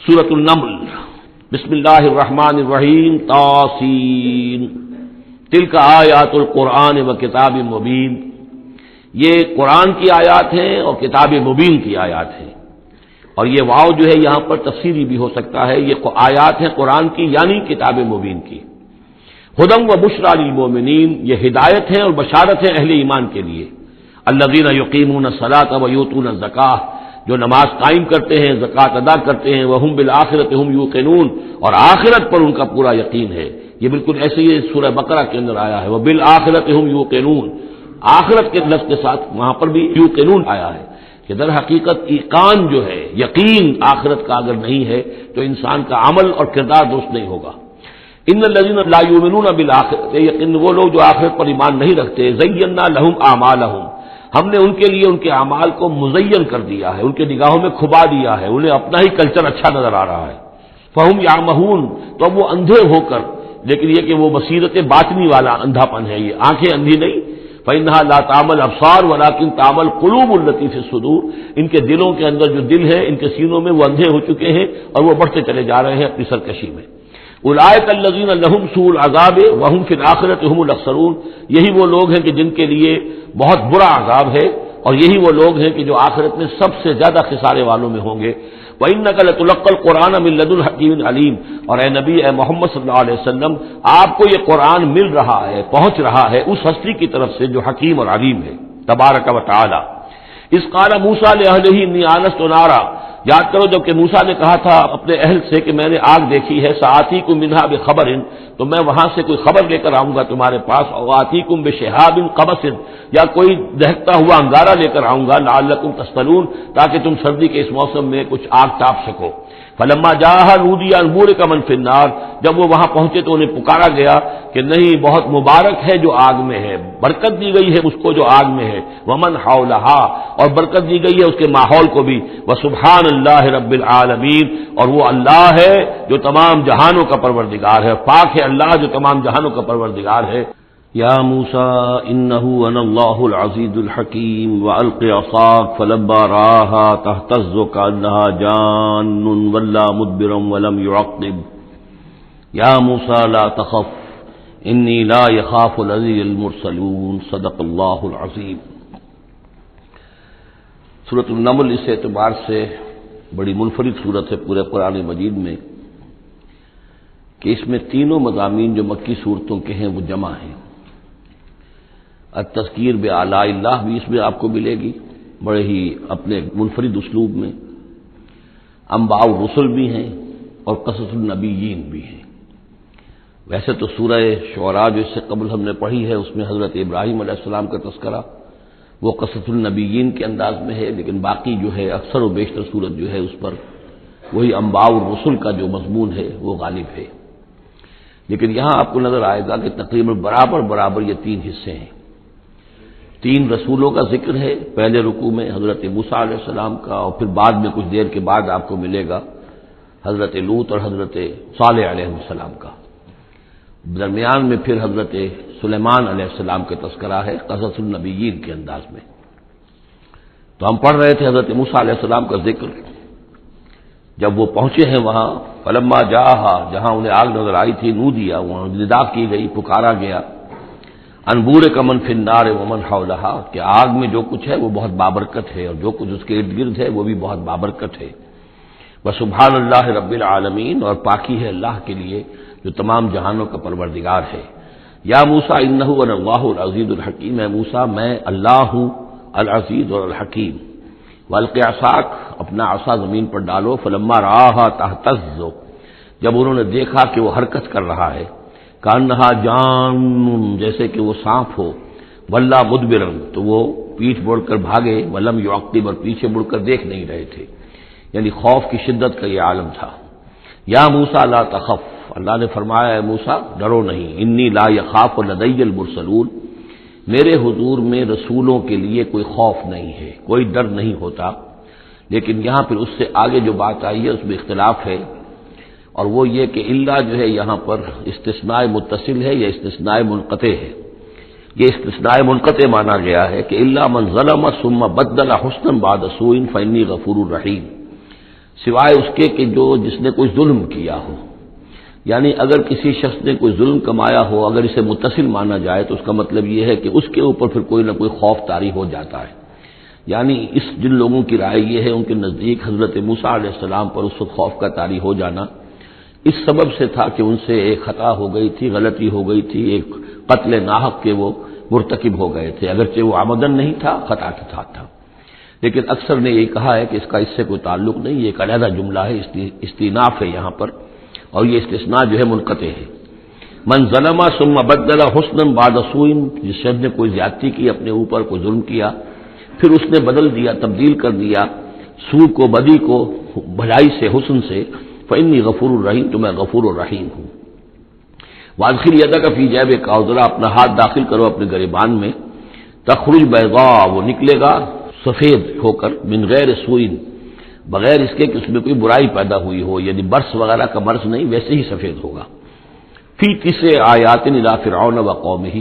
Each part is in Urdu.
سورۃ النمل بسم اللہ الرحمن الرحیم طاسین تلک آیات القرآن و کتاب مبین، یہ قرآن کی آیات ہیں اور کتاب مبین کی آیات ہیں، اور یہ واو جو ہے یہاں پر تفسیری بھی ہو سکتا ہے، یہ آیات ہیں قرآن کی یعنی کتاب مبین کی۔ ہدی و بشریٰ للمؤمنین، یہ ہدایت ہے اور بشارت ہے اہل ایمان کے لیے۔ الذین یقیمون الصلاۃ و یؤتون الزکاۃ، جو نماز قائم کرتے ہیں، زکوٰۃ ادا کرتے ہیں، وہم بالآخرۃ ہم یوقنون، اور آخرت پر ان کا پورا یقین ہے۔ یہ بالکل ایسے ہی سورہ بقرہ کے اندر آیا ہے، وبالآخرۃ ہم یوقنون، آخرت کے لفظ کے ساتھ وہاں پر بھی یوقنون آیا ہے کہ در حقیقت ایقان جو ہے، یقین آخرت کا اگر نہیں ہے تو انسان کا عمل اور کردار درست نہیں ہوگا۔ ان الذین لا یؤمنون بالآخرۃ، یقین وہ لوگ جو آخرت پر ایمان نہیں رکھتے، زینا لہم اعمالہم، ہم نے ان کے لیے ان کے اعمال کو مزین کر دیا ہے، ان کے نگاہوں میں کھبا دیا ہے، انہیں اپنا ہی کلچر اچھا نظر آ رہا ہے۔ فہم یعمہون، تو اب وہ اندھے ہو کر، لیکن یہ کہ وہ بصیرت باطنی والا اندھا پن ہے، یہ آنکھیں اندھی نہیں۔ فإنها لا تعمل ابصار ولكن تعمل قلوب التي في الصدور، ان کے دلوں کے اندر جو دل ہے، ان کے سینوں میں وہ اندھے ہو چکے ہیں اور وہ بڑھتے چلے جا رہے ہیں اپنی سرکشی میں۔ اولئک الذین لهم سوء العذاب وهم في الآخرۃ هم الاخسرون، یہی وہ لوگ ہیں کہ جن کے لیے بہت برا عذاب ہے، اور یہی وہ لوگ ہیں کہ جو آخرت میں سب سے زیادہ خسارے والوں میں ہوں گے۔ وَإِنَّكَ لَتُلَقَّى الْقُرْآنَ مِن لَّدُنْ حَكِيمٍ عَلِيمٍ، اور اے نبی، اے محمد صلی اللہ علیہ وسلم، آپ کو یہ قرآن مل رہا ہے، پہنچ رہا ہے اس ہستی کی طرف سے جو حکیم اور علیم ہے، تبارک و تعالی۔ اذ قال موسیٰ لأہلہ انی آنست نارا، یاد کرو جب کہ موسیٰ نے کہا تھا اپنے اہل سے کہ میں نے آگ دیکھی ہے، سآتیکم منہا بخبر، تو میں وہاں سے کوئی خبر لے کر آؤں گا تمہارے پاس، اور آتیکم بشہاب قبس، یا کوئی دہکتا ہوا انگارہ لے کر آؤں گا، لعلکم تصطلون، تاکہ تم سردی کے اس موسم میں کچھ آگ تاپ سکو۔ فلما جاءها نودی ان بورک من فی النار، جب وہ وہاں پہنچے تو انہیں پکارا گیا کہ نہیں، بہت مبارک ہے جو آگ میں ہے، برکت دی گئی ہے اس کو جو آگ میں ہے، ومن حولہا، اور برکت دی گئی ہے اس کے ماحول کو بھی، وسبحان اللہ رب العالمین، اور وہ اللہ ہے جو تمام جہانوں کا پروردگار ہے، پاک ہے اللہ جو تمام جہانوں کا پروردگار ہے۔ یا موسیٰ انہ انا اللہ العزیز الحکیم والق عصاک فلما رآها تہتز کأنها جان ولا مدبرا ولم يعقب یا موسیٰ لا تخف انی لا یخاف لدی المرسلون صدق اللہ العظیم۔ سورۃ النمل اس اعتبار سے بڑی منفرد صورت ہے پورے قرآن مجید میں کہ اس میں تینوں مضامین جو مکی صورتوں کے ہیں وہ جمع ہیں۔ التذکیر بآلاء اللہ بھی اس میں آپ کو ملے گی بڑے ہی اپنے منفرد اسلوب میں، انباء الرسل بھی ہیں اور قصص النبیین بھی ہیں۔ ویسے تو سورہ شعراء جو اس سے قبل ہم نے پڑھی ہے اس میں حضرت ابراہیم علیہ السلام کا تذکرہ وہ قصص النبیین کے انداز میں ہے، لیکن باقی جو ہے اکثر و بیشتر صورت جو ہے اس پر وہی انباء الرسل کا جو مضمون ہے وہ غالب ہے۔ لیکن یہاں آپ کو نظر آئے گا کہ تقریباً برابر یہ تین حصے ہیں، تین رسولوں کا ذکر ہے۔ پہلے رکوع میں حضرت موسیٰ علیہ السلام کا، اور پھر بعد میں کچھ دیر کے بعد آپ کو ملے گا حضرت لوط اور حضرت صالح علیہ السلام کا۔ درمیان میں پھر حضرت سلیمان علیہ السلام کا تذکرہ ہے قصص النبیین کے انداز میں۔ تو ہم پڑھ رہے تھے حضرت موسیٰ علیہ السلام کا ذکر، جب وہ پہنچے ہیں وہاں، فلما جاءها، جہاں انہیں آگ نظر آئی تھی، نودیا، وہاں ندا کی گئی، پکارا گیا، ان بورک من فی النار ومن حولہا، کہ آگ میں جو کچھ ہے وہ بہت بابرکت ہے اور جو کچھ اس کے ارد گرد ہے وہ بھی بہت بابرکت ہے۔ وسبحان اللہ رب العالمین، اور پاکی ہے اللہ کے لیے جو تمام جہانوں کا پروردگار ہے۔ یا موسیٰ انہ انا اللہ العزیز الحکیم، اے موسیٰ میں اللہ ہوں العزیز اور الحکیم۔ والق عصاک، اپنا عصا زمین پر ڈالو، فلما رآها تہتز، جب انہوں نے دیکھا کہ وہ حرکت کر رہا ہے، کأنها جان، جیسے کہ وہ سانپ ہو، ولا مدبرا، تو وہ پیٹھ موڑ کر بھاگے، ولم یعقب، اور پیچھے مڑ کر دیکھ نہیں رہے تھے، یعنی خوف کی شدت کا یہ عالم تھا۔ یا موسیٰ لا تخف، اللہ نے فرمایا اے موسیٰ ڈرو نہیں، انی لا یخاف لدی المرسلون، میرے حضور میں رسولوں کے لیے کوئی خوف نہیں ہے، کوئی ڈر نہیں ہوتا۔ لیکن یہاں پھر اس سے آگے جو بات آئی ہے اس میں اختلاف ہے، اور وہ یہ کہ اللہ جو ہے یہاں پر استثناء متصل ہے یا استثناء منقطع ہے۔ یہ استثناء منقطع مانا گیا ہے کہ الا من ظلم ثم بدل حسنا بعد سوء فانی غفور رحیم، سوائے اس کے کہ جس نے کوئی ظلم کیا ہو. یعنی اگر کسی شخص نے کوئی ظلم کمایا ہو، اگر اسے متصل مانا جائے تو اس کا مطلب یہ ہے کہ اس کے اوپر پھر کوئی نہ کوئی خوف طاری ہو جاتا ہے. یعنی جن لوگوں کی رائے یہ ہے، ان کے نزدیک حضرت موسیٰ علیہ السلام پر اس وقت خوف کا طاری ہو جانا اس سبب سے تھا کہ ان سے ایک خطا ہو گئی تھی، غلطی ہو گئی تھی، ایک قتل ناحق کے وہ مرتکب ہو گئے تھے، اگرچہ وہ عمدن نہیں تھا، خطا کے ساتھ تھا. لیکن اکثر نے یہی کہا ہے کہ اس کا اس سے کوئی تعلق نہیں، یہ ایک علیحدہ جملہ ہے، استئناف ہے یہاں پر، اور یہ استثناء جو ہے منقطع ہے. من ظلم ثم بدل حسنا بعد سوء، جس شخص نے کوئی زیادتی کی، اپنے اوپر کوئی ظلم کیا، پھر اس نے بدل دیا، تبدیل کر دیا سوء کو، بدی کو، بھلائی سے، حسن سے، فإنی غفور الرحیم، تو میں غفور الرحیم ہوں. وادخل یدک فی جیبک، اور ذرا اپنا ہاتھ داخل کرو اپنے گریبان میں، تخرج بیضاء، وہ نکلے گا سفید ہو کر، من غیر سوء، بغیر اس کے کہ اس میں کوئی برائی پیدا ہوئی ہو، یعنی برس وغیرہ کا برس نہیں، ویسے ہی سفید ہوگا. فی 9 آیات الی فرعون وقومہ،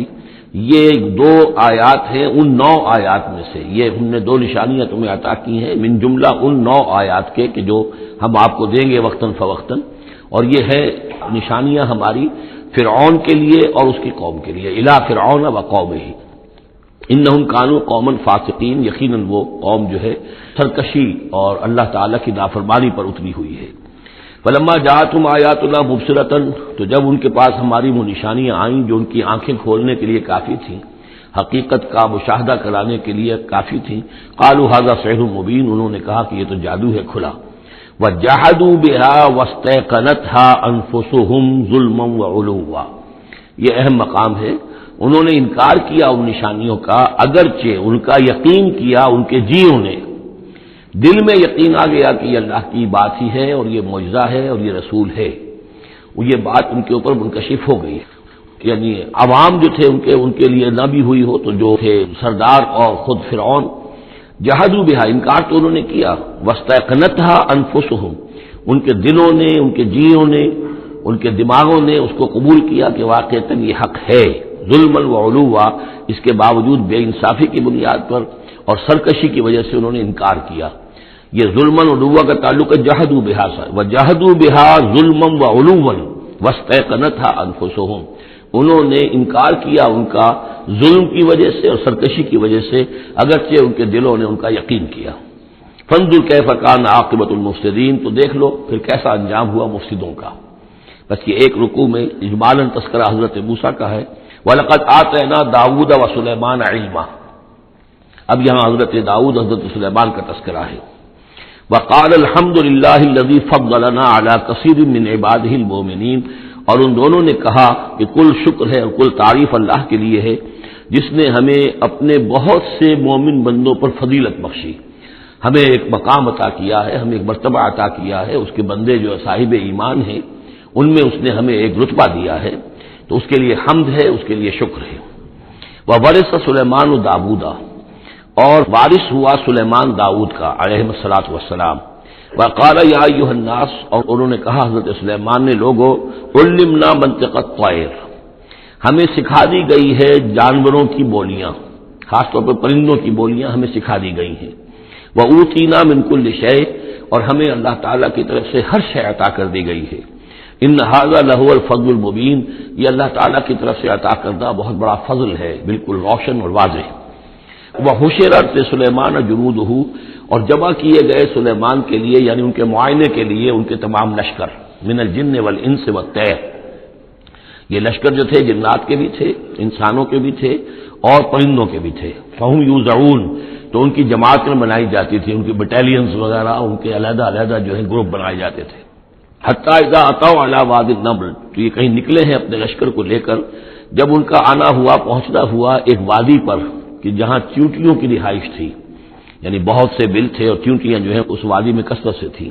یہ 2 آیات ہیں ان 9 آیات میں سے. یہ ہم نے 2 نشانیاں تمہیں عطا کی ہیں من جملہ ان 9 آیات کے کہ جو ہم آپ کو دیں گے وقتاً فوقتاً، اور یہ ہے نشانیاں ہماری فرعون کے لیے اور اس کی قوم کے لیے. الی فرعون وقومہ انہم کانوا قوما فاسقین، یقیناً وہ قوم جو ہے سرکشی اور اللہ تعالیٰ کی نافرمانی پر اتری ہوئی ہے. فلما جاءتهم آیاتنا مبصرۃ، تو جب ان کے پاس ہماری وہ نشانیاں آئیں جو ان کی آنکھیں کھولنے کے لیے کافی تھیں، حقیقت کا مشاہدہ کرانے کے لیے کافی تھیں، قالوا ھذا سحر مبین، انہوں نے کہا کہ یہ تو جادو ہے کھلا. وجحدوا بها واستيقنتها انفسهم ظلما وعلوا، یہ اہم مقام ہے. انہوں نے انکار کیا ان نشانیوں کا، اگرچہ ان کا یقین کیا ان کے جیوں نے، دل میں یقین آ گیا کہ یہ اللہ کی بات ہی ہے اور یہ معجزہ ہے اور یہ رسول ہے. یہ بات ان کے اوپر منکشف ہو گئی. یعنی عوام جو تھے ان کے لیے نہ بھی ہوئی ہو، تو جو تھے سردار اور خود فرعون، جحدوا بها، انکار تو انہوں نے کیا، واستيقنتها انفسهم، ان کے دلوں نے، ان کے جیوں نے، ان کے دماغوں نے اس کو قبول کیا کہ واقعتاً یہ حق ہے. ظلما وعلوا، اس کے باوجود بے انصافی کی بنیاد پر اور سرکشی کی وجہ سے انہوں نے انکار کیا. یہ ظلما وعلوا کا تعلق ہے جحدوا بها سے، وجحدوا بها ظلما وعلوا واستيقنتها انفسهم، انہوں نے انکار کیا ان کا ظلم کی وجہ سے اور سرکشی کی وجہ سے، اگرچہ ان کے دلوں نے ان کا یقین کیا. فانظر کیف کان عاقبۃ المفسدین، تو دیکھ لو پھر کیسا انجام ہوا مفسدوں کا. بس یہ ایک رکوع میں اجمالاً تذکرہ حضرت موسیٰ کا ہے. وَلَقَدْ آتَيْنَا دَاوُودَ وَسُلَيْمَانَ عِلْمًا، اب یہاں حضرت داؤد، حضرت سلیمان کا تذکرہ ہے. وَقَالَ الْحَمْدُ لِلَّهِ الَّذِي فَضَّلَنَا عَلَى كَثِيرٍ مِّنْ عِبَادِهِ الْمُؤْمِنِينَ، اور ان دونوں نے کہا کہ کل شکر ہے اور کل تعریف اللہ کے لیے ہے جس نے ہمیں اپنے بہت سے مومن بندوں پر فضیلت بخشی، ہمیں ایک مقام عطا کیا ہے، ہمیں ایک مرتبہ عطا کیا ہے. اس کے بندے جو صاحب ایمان ہیں ان میں اس نے ہمیں ایک رتبہ دیا ہے، تو اس کے لیے حمد ہے، اس کے لیے شکر ہے. وَوَرِثَ سُلَيْمَانُ دَاوُودَ، اور وارث ہوا سلیمان داؤد کا علیہ الصلوۃ والسلام. وقال یا ایھا الناس، اور انہوں نے کہا حضرت سلیمان نے، لوگو علمنا منطق الطیر، ہمیں سکھا دی گئی ہے جانوروں کی بولیاں، خاص طور پر پرندوں کی بولیاں ہمیں سکھا دی گئی ہیں. وَأُوتِینَا مِن كُلِّ شَیْءٍ، اور ہمیں اللہ تعالیٰ کی طرف سے ہر شے عطا کر دی گئی ہے. ان ھذا لہو الفضل المبین، یہ اللہ تعالیٰ کی طرف سے عطا کردہ بہت بڑا فضل ہے، بالکل روشن اور واضح. وحشرت سلیمان جنودہ، اور جمع کیے گئے سلیمان کے لیے، یعنی ان کے معائنے کے لیے، ان کے تمام لشکر، من الجن والانس والطیر، یہ لشکر جو تھے جنات کے بھی تھے، انسانوں کے بھی تھے اور پرندوں کے بھی تھے. فہم یوزعون، تو ان کی جماعتیں بنائی جاتی تھی، ان کی بٹالینز وغیرہ، ان کے علیحدہ علیحدہ جو ہے گروپ بنائے جاتے تھے. حتیٰ اذا اتوا علی وادی النمل، تو یہ کہیں نکلے ہیں اپنے لشکر کو لے کر، جب ان کا آنا ہوا، پہنچنا ہوا ایک وادی پر کہ جہاں چیونٹیوں کی رہائش تھی، یعنی بہت سے بل تھے اور چیونٹیاں جو ہیں اس وادی میں کثرت سے تھیں.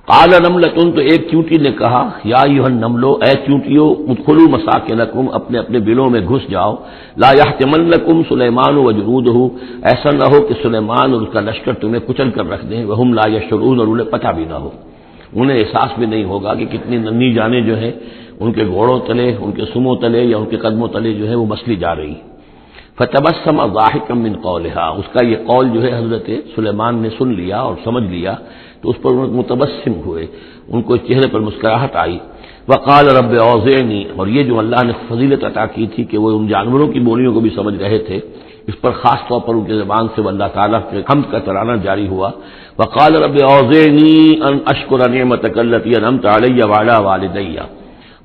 قال نملۃ، تو ایک چیونٹی نے کہا، یا ایھا النمل، اے چیونٹیوں، ادخلوا مساکنکم، اپنے اپنے بلوں میں گھس جاؤ. لا یحطمنکم سلیمان وجنودہ، ایسا نہ ہو کہ سلیمان اور اس کا لشکر تمہیں کچل کر رکھ دیں. وہم لا یشعرون، اور انہیں پتہ بھی نہ ہو، انہیں احساس بھی نہیں ہوگا کہ کتنی ننھی جانیں جو ہیں ان کے گھوڑوں تلے، ان کے سموں تلے یا ان کے قدموں تلے جو ہے وہ مسلی جا رہی. فتبسم ضاحكا من قولها، اس کا یہ قول جو ہے حضرت سلیمان نے سن لیا اور سمجھ لیا تو اس پر متبسم ہوئے، ان کو چہرے پر مسکراہٹ آئی۔ وقال رب اوزعنی، اور یہ جو اللہ نے فضیلت عطا کی تھی کہ وہ ان جانوروں کی بولیوں کو بھی سمجھ رہے تھے، اس پر خاص طور پر ان کی زبان سے اللہ تعالیٰ کے حمد کا ترانہ جاری ہوا۔ وقال رب اوزعنی ان اشکر نعمتک التی انعمت علی وعلی والدی،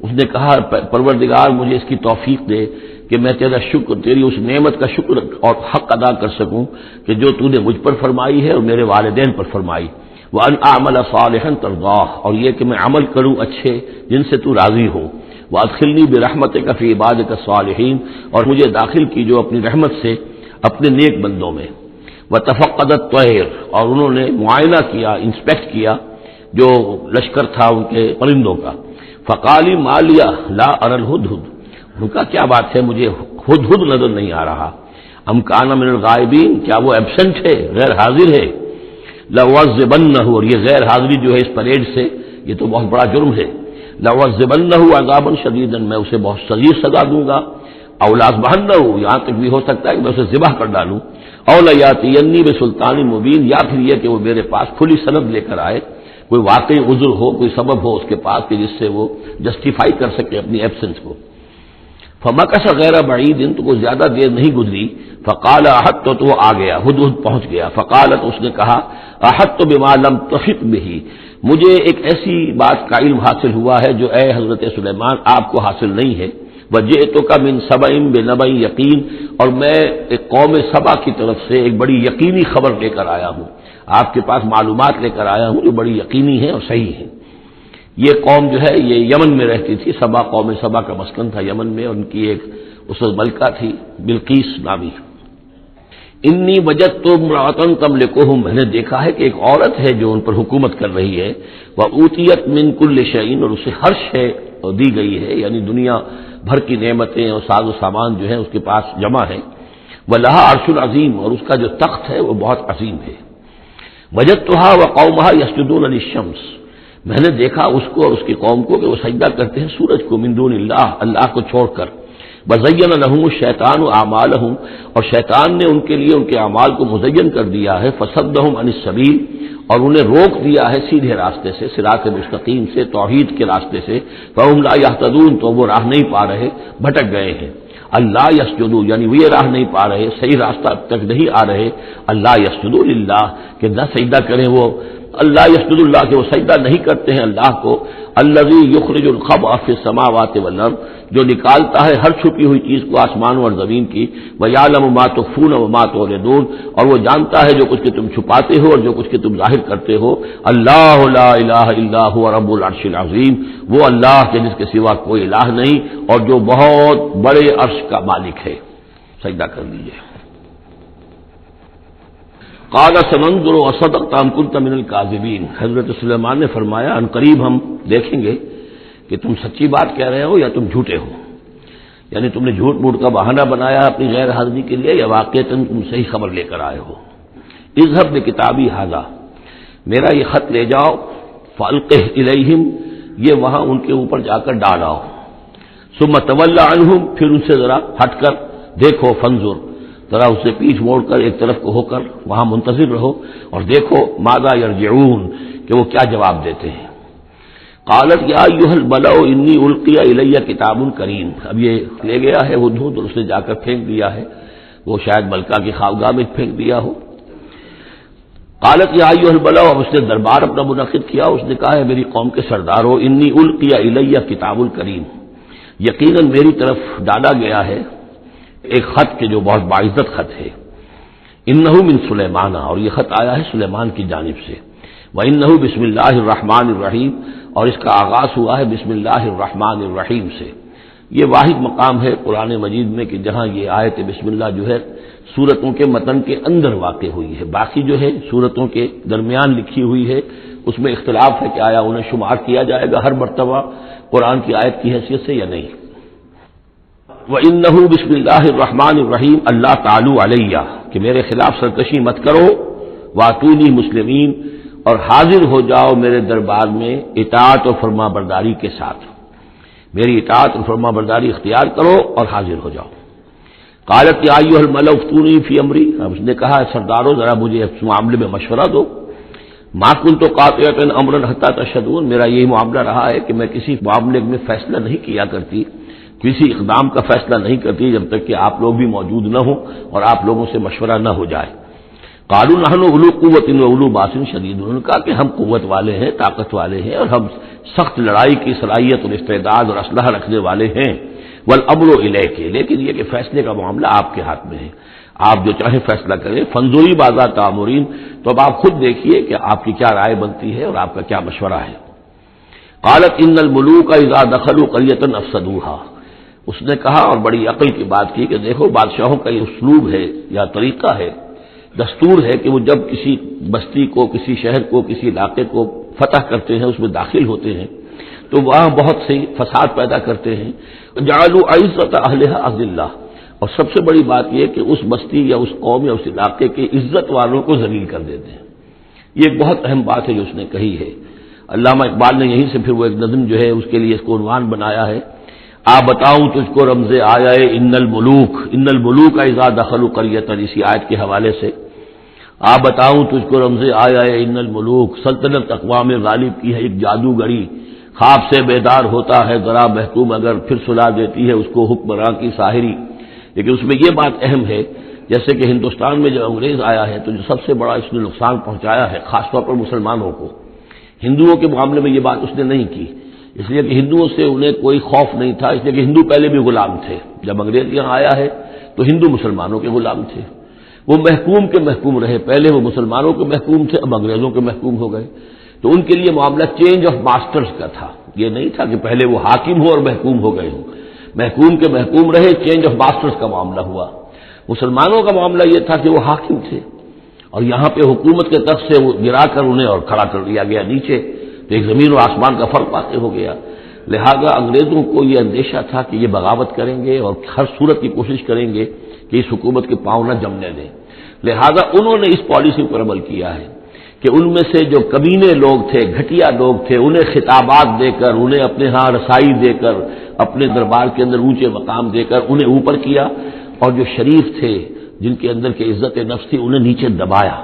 اس نے کہا پروردگار مجھے اس کی توفیق دے کہ میں تیرا شکر، تیری اس نعمت کا شکر اور حق ادا کر سکوں کہ جو تو نے مجھ پر فرمائی ہے اور میرے والدین پر فرمائی۔ وَأَنْ أَعْمَلَ صَالِحًا تَرْضَاهُ، اور یہ کہ میں عمل کروں اچھے جن سے تو راضی ہو۔ وَأَدْخِلْنِي بِرَحْمَتِكَ فِي عِبَادِكَ الصَّالِحِينَ، اور مجھے داخل کیجو اپنی رحمت سے اپنے نیک بندوں میں۔ وَتَفَقَّدَ الطَّيْرَ، اور انہوں نے معائنہ کیا، انسپیکٹ کیا جو لشکر تھا ان کے پرندوں کا۔ فَقَالِ مَا لِيَ لَا أَرَى الْهُدْهُدَ، ان کا کیا بات ہے مجھے ہدہد نظر نہیں آ رہا۔ ام کان من الغائبین، کیا وہ ایبسنٹ ہے، غیر حاضر ہے۔ لَأُعَذِّبَنَّهُ، اور یہ غیر حاضری جو ہے اس پریڈ سے یہ تو بہت بڑا جرم ہے۔ لَأُعَذِّبَنَّهُ عَذَابًا شَدِيدًا، میں اسے بہت شدید سزا دوں گا۔ أَوْ لَأَذْبَحَنَّهُ، یہاں تک بھی ہو سکتا ہے کہ میں اسے ذبح کر ڈالوں۔ أَوْ لَيَأْتِيَنِّي بِسُلْطَانٍ مُبِينٍ، یا پھر یہ کہ وہ میرے پاس کھلی سند لے کر آئے، کوئی واقعی عذر ہو، کوئی سبب ہو اس کے پاس کہ جس سے وہ جسٹیفائی کر سکے اپنی ایبسنس کو۔ فمکث غیر بعید، تو کوئی زیادہ دیر نہیں گزری۔ فقال احطت، تو وہ آ گیا، ہدہد پہنچ گیا۔ فقالت، اس نے کہا احطت بما لم تحط به، مجھے ایک ایسی بات کا علم حاصل ہوا ہے جو اے حضرت سلیمان آپ کو حاصل نہیں ہے۔ وجئتک من سبأ بنبأ یقین، اور میں ایک قوم سبا کی طرف سے ایک بڑی یقینی خبر لے کر آیا ہوں، آپ کے پاس معلومات لے کر آیا ہوں جو بڑی یقینی ہے اور صحیح ہے۔ یہ قوم جو ہے یہ یمن میں رہتی تھی، سبا، قوم سبا کا مسکن تھا یمن میں، ان کی ایک اس وقت ملکہ تھی بلقیس نامی۔ انی وجدت امرأۃ تملکہم، میں نے دیکھا ہے کہ ایک عورت ہے جو ان پر حکومت کر رہی ہے۔ وأوتیت من کل شیء، اور اسے ہر شے دی گئی ہے، یعنی دنیا بھر کی نعمتیں اور ساز و سامان جو ہے اس کے پاس جمع ہے۔ ولہا عرش عظیم، اور اس کا جو تخت ہے وہ بہت عظیم ہے۔ وجدتھا وقومھا یسجدون للشمس، میں نے دیکھا اس کو اور اس کی قوم کو کہ وہ سجدہ کرتے ہیں سورج کو، من دون اللہ، اللہ کو چھوڑ کر۔ وزین لهم الشیطان اعمالهم، اور شیطان نے ان کے لیے ان کے اعمال کو مزین کر دیا ہے۔ فصدهم عن السبیل، اور انہیں روک دیا ہے سیدھے راستے سے، صراط مستقیم سے، توحید کے راستے سے۔ فهم لا يهتدون، تو وہ راہ نہیں پا رہے، بھٹک گئے ہیں۔ اللہ یسجدوا، یعنی وہ یہ راہ نہیں پا رہے، صحیح راستہ اب تک نہیں آ رہے۔ اللہ یسجدوا للہ، کہ نہ سجدہ کریں وہ اللہ، یسجد اللہ، کہ وہ سجدہ نہیں کرتے ہیں اللہ کو۔ الذی یخرج الخبء فی السماوات والارض، جو نکالتا ہے ہر چھپی ہوئی چیز کو آسمانوں اور زمین کی۔ ویعلم ما تخفون وما تعلنون، اور وہ جانتا ہے جو کچھ کہ تم چھپاتے ہو اور جو کچھ کہ تم ظاہر کرتے ہو۔ اللہ لا الہ الا هو رب العرش العظیم، وہ اللہ کے جس کے سوا کوئی الہ نہیں اور جو بہت بڑے عرش کا مالک ہے۔ سجدہ کر لیجیے۔ قال سننظر اصدقت ام كنت من الكاذبین، حضرت سلیمان نے فرمایا ان قریب ہم دیکھیں گے کہ تم سچی بات کہہ رہے ہو یا تم جھوٹے ہو، یعنی تم نے جھوٹ موٹ کا بہانہ بنایا اپنی غیر حاضری کے لیے یا واقعتاً تم صحیح خبر لے کر آئے ہو۔ اذهب بکتابی ھذا، میرا یہ خط لے جاؤ، فالقه الیہم، یہ وہاں ان کے اوپر جا کر ڈالاؤ۔ ثم تولى عنهم، پھر ان سے ذرا ہٹ کر دیکھو، فانظر، ذرا اس سے پیٹھ موڑ کر ایک طرف کو ہو کر وہاں منتظر رہو اور دیکھو ماذا یرجعون، کہ وہ کیا جواب دیتے ہیں۔ قالت یا ایھا الملأ انی القی الی کتاب کریم، اب یہ لے گیا ہے ہدہد اور اس نے جا کر پھینک دیا ہے، وہ شاید ملکہ کی خوابگاہ میں پھینک دیا ہو۔ قالت یا ایھا الملأ، اب اس نے دربار اپنا منعقد کیا، اس نے کہا ہے میری قوم کے سردارو، انی القی الی کتاب کریم، یقیناً میری طرف ڈالا گیا ہے ایک خط کے جو بہت باعزت خط ہے۔ انہ من سلیمان، اور یہ خط آیا ہے سلیمان کی جانب سے۔ وانہ بسم اللہ الرحمن الرحیم، اور اس کا آغاز ہوا ہے بسم اللہ الرحمن الرحیم سے۔ یہ واحد مقام ہے قرآن مجید میں کہ جہاں یہ آیت بسم اللہ جو ہے سورتوں کے متن کے اندر واقع ہوئی ہے، باقی جو ہے سورتوں کے درمیان لکھی ہوئی ہے، اس میں اختلاف ہے کہ آیا انہیں شمار کیا جائے گا ہر مرتبہ قرآن کی آیت کی حیثیت سے یا نہیں۔ وَإِنَّهُ بسم اللہ الرحمن الرحیم اللہ تعالی علیہ، کہ میرے خلاف سرکشی مت کرو، واتونی مسلمین، اور حاضر ہو جاؤ میرے دربار میں اطاعت اور فرما برداری کے ساتھ، میری اطاعت اور فرما برداری اختیار کرو اور حاضر ہو جاؤ۔ قالت یا ایھا الملأ افتونی فی امری، اب اس نے کہا سردارو ذرا مجھے اس معاملے میں مشورہ دو. ما کنت قاطعۃ امرا حتی تشہدون، میرا یہی معاملہ رہا ہے کہ میں کسی معاملے میں فیصلہ نہیں کیا کرتی، کسی اقدام کا فیصلہ نہیں کرتی جب تک کہ آپ لوگ بھی موجود نہ ہوں اور آپ لوگوں سے مشورہ نہ ہو جائے. قالوا نحن اولو قوۃ واولو باس شدید، انہوں نے کہا کہ ہم قوت والے ہیں، طاقت والے ہیں، اور ہم سخت لڑائی کی صلاحیت اور استعداد اور اسلحہ رکھنے والے ہیں. والامر الیک، لیکن یہ کہ فیصلے کا معاملہ آپ کے ہاتھ میں ہے، آپ جو چاہیں فیصلہ کریں. فانظری ماذا تأمرین، تو اب آپ خود دیکھیے کہ آپ کی کیا رائے بنتی ہے اور آپ کا کیا مشورہ ہے. قالت ان الملوک اذا دخلوا قریۃ افسدوها، اس نے کہا اور بڑی عقل کی بات کی کہ دیکھو بادشاہوں کا یہ اسلوب ہے یا طریقہ ہے، دستور ہے کہ وہ جب کسی بستی کو، کسی شہر کو، کسی علاقے کو فتح کرتے ہیں، اس میں داخل ہوتے ہیں تو وہاں بہت سی فساد پیدا کرتے ہیں. جعلوا عزت اہلھا اذلہ، اور سب سے بڑی بات یہ کہ اس بستی یا اس قوم یا اس علاقے کے عزت والوں کو ذلیل کر دیتے ہیں. یہ ایک بہت اہم بات ہے جو اس نے کہی ہے. علامہ اقبال نے یہیں سے پھر وہ ایک نظم جو ہے اس کے لیے اس کو عنوان بنایا ہے، آ بتاؤں تجھ کو رمز آیا ان الملوک اذا دخلوا قریۃ، اسی آیت کے حوالے سے آ بتاؤں تجھ کو رمز آیا ان الملوک، سلطنت اقوام غالب کی ہے ایک جادوگری، خواب سے بیدار ہوتا ہے ذرا محکوم اگر پھر سلا دیتی ہے اس کو حکمراں کی ساحری. لیکن اس میں یہ بات اہم ہے جیسے کہ ہندوستان میں جب انگریز آیا ہے تو جو سب سے بڑا اس نے نقصان پہنچایا ہے خاص طور پر مسلمانوں کو، ہندوؤں کے معاملے میں یہ بات اس نے نہیں کی، اس لیے کہ ہندوؤں سے انہیں کوئی خوف نہیں تھا، اس لیے کہ ہندو پہلے بھی غلام تھے. جب انگریز یہاں آیا ہے تو ہندو مسلمانوں کے غلام تھے، وہ محکوم کے محکوم رہے، پہلے وہ مسلمانوں کے محکوم تھے، اب انگریزوں کے محکوم ہو گئے. تو ان کے لیے معاملہ چینج آف ماسٹرز کا تھا، یہ نہیں تھا کہ پہلے وہ حاکم ہو اور محکوم ہو گئے ہوں، محکوم کے محکوم رہے، چینج آف ماسٹرز کا معاملہ ہوا. مسلمانوں کا معاملہ یہ تھا کہ وہ حاکم تھے اور یہاں پہ حکومت کے تخت سے وہ گرا کر انہیں اور کھڑا کر دیا گیا نیچے، تو ایک زمین و آسمان کا فرق واقع ہو گیا. لہذا انگریزوں کو یہ اندیشہ تھا کہ یہ بغاوت کریں گے اور ہر صورت کی کوشش کریں گے کہ اس حکومت کے پاؤں نہ جمنے دیں. لہذا انہوں نے اس پالیسی پر عمل کیا ہے کہ ان میں سے جو کمینے لوگ تھے، گھٹیا لوگ تھے، انہیں خطابات دے کر، انہیں اپنے ہاں رسائی دے کر، اپنے دربار کے اندر اونچے مقام دے کر انہیں اوپر کیا، اور جو شریف تھے جن کے اندر کے عزت نفس تھی انہیں نیچے دبایا.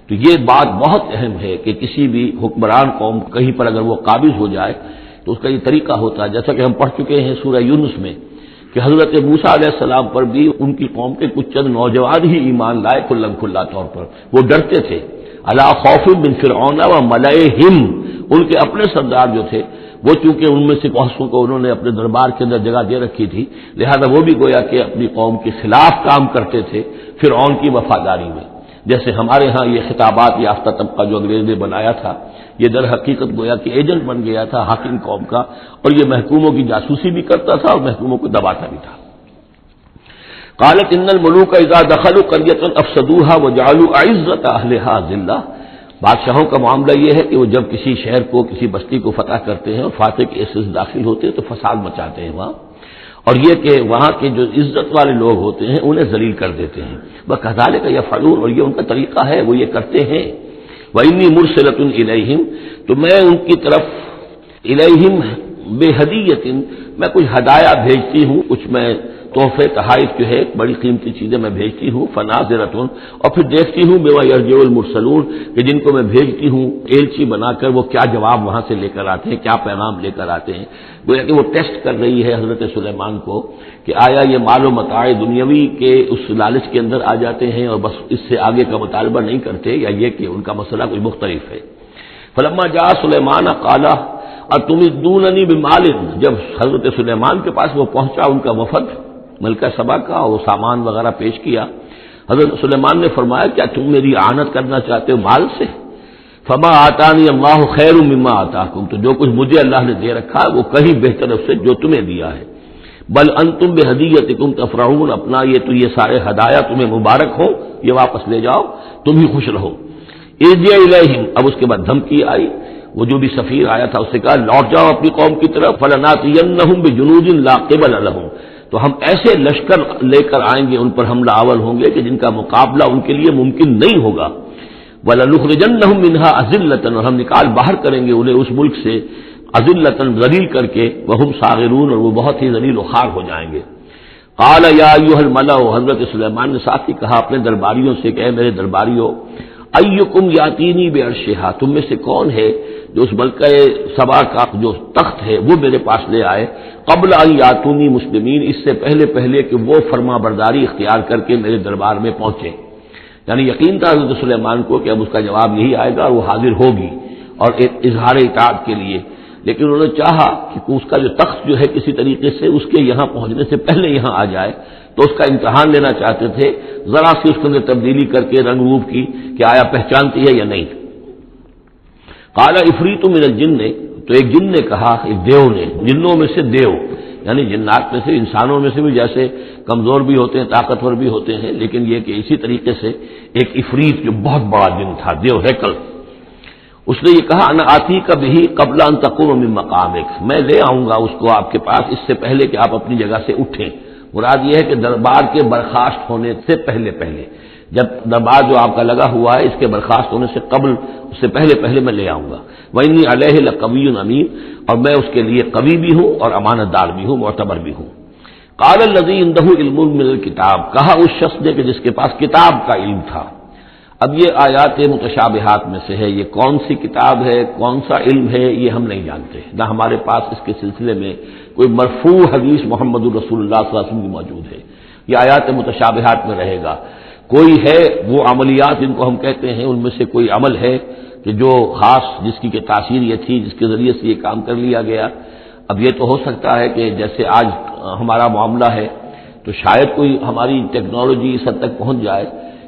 تو یہ بات بہت اہم ہے کہ کسی بھی حکمران قوم کہیں پر اگر وہ قابض ہو جائے تو اس کا یہ طریقہ ہوتا ہے، جیسا کہ ہم پڑھ چکے ہیں سورہ یونس میں کہ حضرت موسیٰ علیہ السلام پر بھی ان کی قوم کے کچھ چند نوجوان ہی ایمان لائے کھلا طور پر، وہ ڈرتے تھے. الا خوف من فرعون و ملئہم، ان کے اپنے سردار جو تھے وہ چونکہ ان میں سے بہت کو انہوں نے اپنے دربار کے اندر جگہ دے رکھی تھی، لہذا وہ بھی گویا کہ اپنی قوم کے خلاف کام کرتے تھے فرعون کی وفاداری میں. جیسے ہمارے ہاں یہ خطابات یافتہ طبقہ جو انگریز نے بنایا تھا، یہ در حقیقت گویا کہ ایجنٹ بن گیا تھا حاکم قوم کا، اور یہ محکوموں کی جاسوسی بھی کرتا تھا اور محکوموں کو دباتا بھی تھا. قالت ان الملوک اذا دخلوا قریۃ افسدوها وجعلوا عزت اہلھا ذلہ، بادشاہوں کا معاملہ یہ ہے کہ وہ جب کسی شہر کو، کسی بستی کو فتح کرتے ہیں اور فاتح کے ایسے داخل ہوتے ہیں تو فساد مچاتے ہیں وہاں، اور یہ کہ وہاں کے جو عزت والے لوگ ہوتے ہیں انہیں ذلیل کر دیتے ہیں. وَكَذَلِكَ يَفْعَلُونَ، اور یہ ان کا طریقہ ہے، وہ یہ کرتے ہیں. وَإِنِّي مُرْسِلَةٌ إِلَيْهِمْ، تو میں ان کی طرف إِلَيْهِمْ بِهَدِيَّةٍ، میں کچھ ہدایہ بھیجتی ہوں، کچھ میں تحفے تحائف جو ہے بڑی قیمتی چیزیں میں بھیجتی ہوں. فَنَاظِرَةٌ، اور پھر دیکھتی ہوں بِمَا يَرْجِعُ الْمُرْسَلُونَ، کہ جن کو میں بھیجتی ہوں ایلچی بنا کر وہ کیا جواب وہاں سے لے کر آتے ہیں، کیا پیغام لے کر آتے ہیں. گویا کہ وہ ٹیسٹ کر رہی ہے حضرت سلیمان کو کہ آیا یہ مال و متاع دنیاوی کے اس لالچ کے اندر آ جاتے ہیں اور بس اس سے آگے کا مطالبہ نہیں کرتے، یا یہ کہ ان کا مسئلہ کوئی مختلف ہے. فلما جاء سلیمان قال اتمدوننی بمال، جب حضرت سلیمان کے پاس وہ پہنچا ان کا وفد ملکہ سبا کا اور وہ سامان وغیرہ پیش کیا، حضرت سلیمان نے فرمایا کیا تم میری اعانت کرنا چاہتے ہو مال سے؟ فما آتانی اللہ خیر مما آتاکم، تو جو کچھ مجھے اللہ نے دے رکھا ہے وہ کہیں بہتر اس سے جو تمہیں دیا ہے. بل انتم بہدیتکم تفرحون، اپنا یہ سارے ہدایہ تمہیں مبارک ہو، یہ واپس لے جاؤ، تم ہی خوش رہو. ارجع الیہم، اب اس کے بعد دھمکی آئی، وہ جو بھی سفیر آیا تھا اس سے کہا لوٹ جاؤ اپنی قوم کی طرف. فلناتینہم بجنود لا قبل لہم، تو ہم ایسے لشکر لے کر آئیں گے ان پر حملہ آور ہوں گے کہ جن کا مقابلہ ان کے لیے ممکن نہیں ہوگا. وَلَنُخْرِجَنَّهُم مِّنْهَا أَذِلَّةً، اور ہم نکال باہر کریں گے انہیں اس ملک سے اذلۃ، ذلیل کر کے، وَهُمْ صَاغِرُونَ، اور وہ بہت ہی ذلیل و خوار ہو جائیں گے. قال یا ایھا الملأ، حضرت سلیمان نے ساتھ ہی کہا اپنے درباریوں سے کہ اے میرے درباریوں، ایکم یاتینی بعرشھا، تم میں سے کون ہے جو اس ملکہ سبا کا جو تخت ہے وہ میرے پاس لے آئے، قبل ان یاتونی مسلمین، اس سے پہلے کہ وہ فرما برداری اختیار کر کے میرے دربار میں پہنچے۔ یعنی یقین تھا حضرت سلیمان کو کہ اب اس کا جواب یہی آئے گا اور وہ حاضر ہوگی اور اظہار اطاعت کے لیے، لیکن انہوں نے چاہا کہ اس کا جو تخت جو ہے کسی طریقے سے اس کے یہاں پہنچنے سے پہلے یہاں آ جائے، تو اس کا امتحان لینا چاہتے تھے، ذرا سی اس کے اندر تبدیلی کر کے رنگ روپ کی کہ آیا پہچانتی ہے یا نہیں۔ قال عفریت من الجن، تو ایک جن نے کہا، ایک دیو نے، جنوں میں سے دیو یعنی جنات میں سے، انسانوں میں سے بھی جیسے کمزور بھی ہوتے ہیں طاقتور بھی ہوتے ہیں، لیکن یہ کہ اسی طریقے سے ایک عفریت جو بہت بڑا جن تھا، دیو ہیکل، اس نے یہ کہا انا آتی کا بھی قبل ان تقوم من مقامک، میں لے آؤں گا اس کو آپ کے پاس اس سے پہلے کہ آپ اپنی جگہ سے اٹھیں۔ مراد یہ ہے کہ دربار کے برخاست ہونے سے پہلے جب دربار جو آپ کا لگا ہوا ہے اس کے برخاست ہونے سے قبل، اس سے پہلے میں لے آؤں گا۔ وإنی علیہ لقوی امین، اور میں اس کے لیے قوی بھی ہوں اور امانت دار بھی ہوں، معتبر بھی ہوں۔ قال الذی عنده علم من الکتاب، کہا اس شخص نے کہ جس کے پاس کتاب کا علم تھا۔ اب یہ آیات متشابہات میں سے ہے، یہ کون سی کتاب ہے، کون سا علم ہے، یہ ہم نہیں جانتے، نہ ہمارے پاس اس کے سلسلے میں کوئی مرفوع حدیث محمد الرسول اللہ صلی اللہ علیہ وسلم کی موجود ہے۔ یہ آیات متشابہات میں رہے گا۔ کوئی ہے وہ عملیات جن کو ہم کہتے ہیں، ان میں سے کوئی عمل ہے کہ جو خاص جس کی کہ تاثیر یہ تھی، جس کے ذریعے سے یہ کام کر لیا گیا۔ اب یہ تو ہو سکتا ہے کہ جیسے آج ہمارا معاملہ ہے تو شاید کوئی ہماری ٹیکنالوجی اس حد تک پہنچ جائے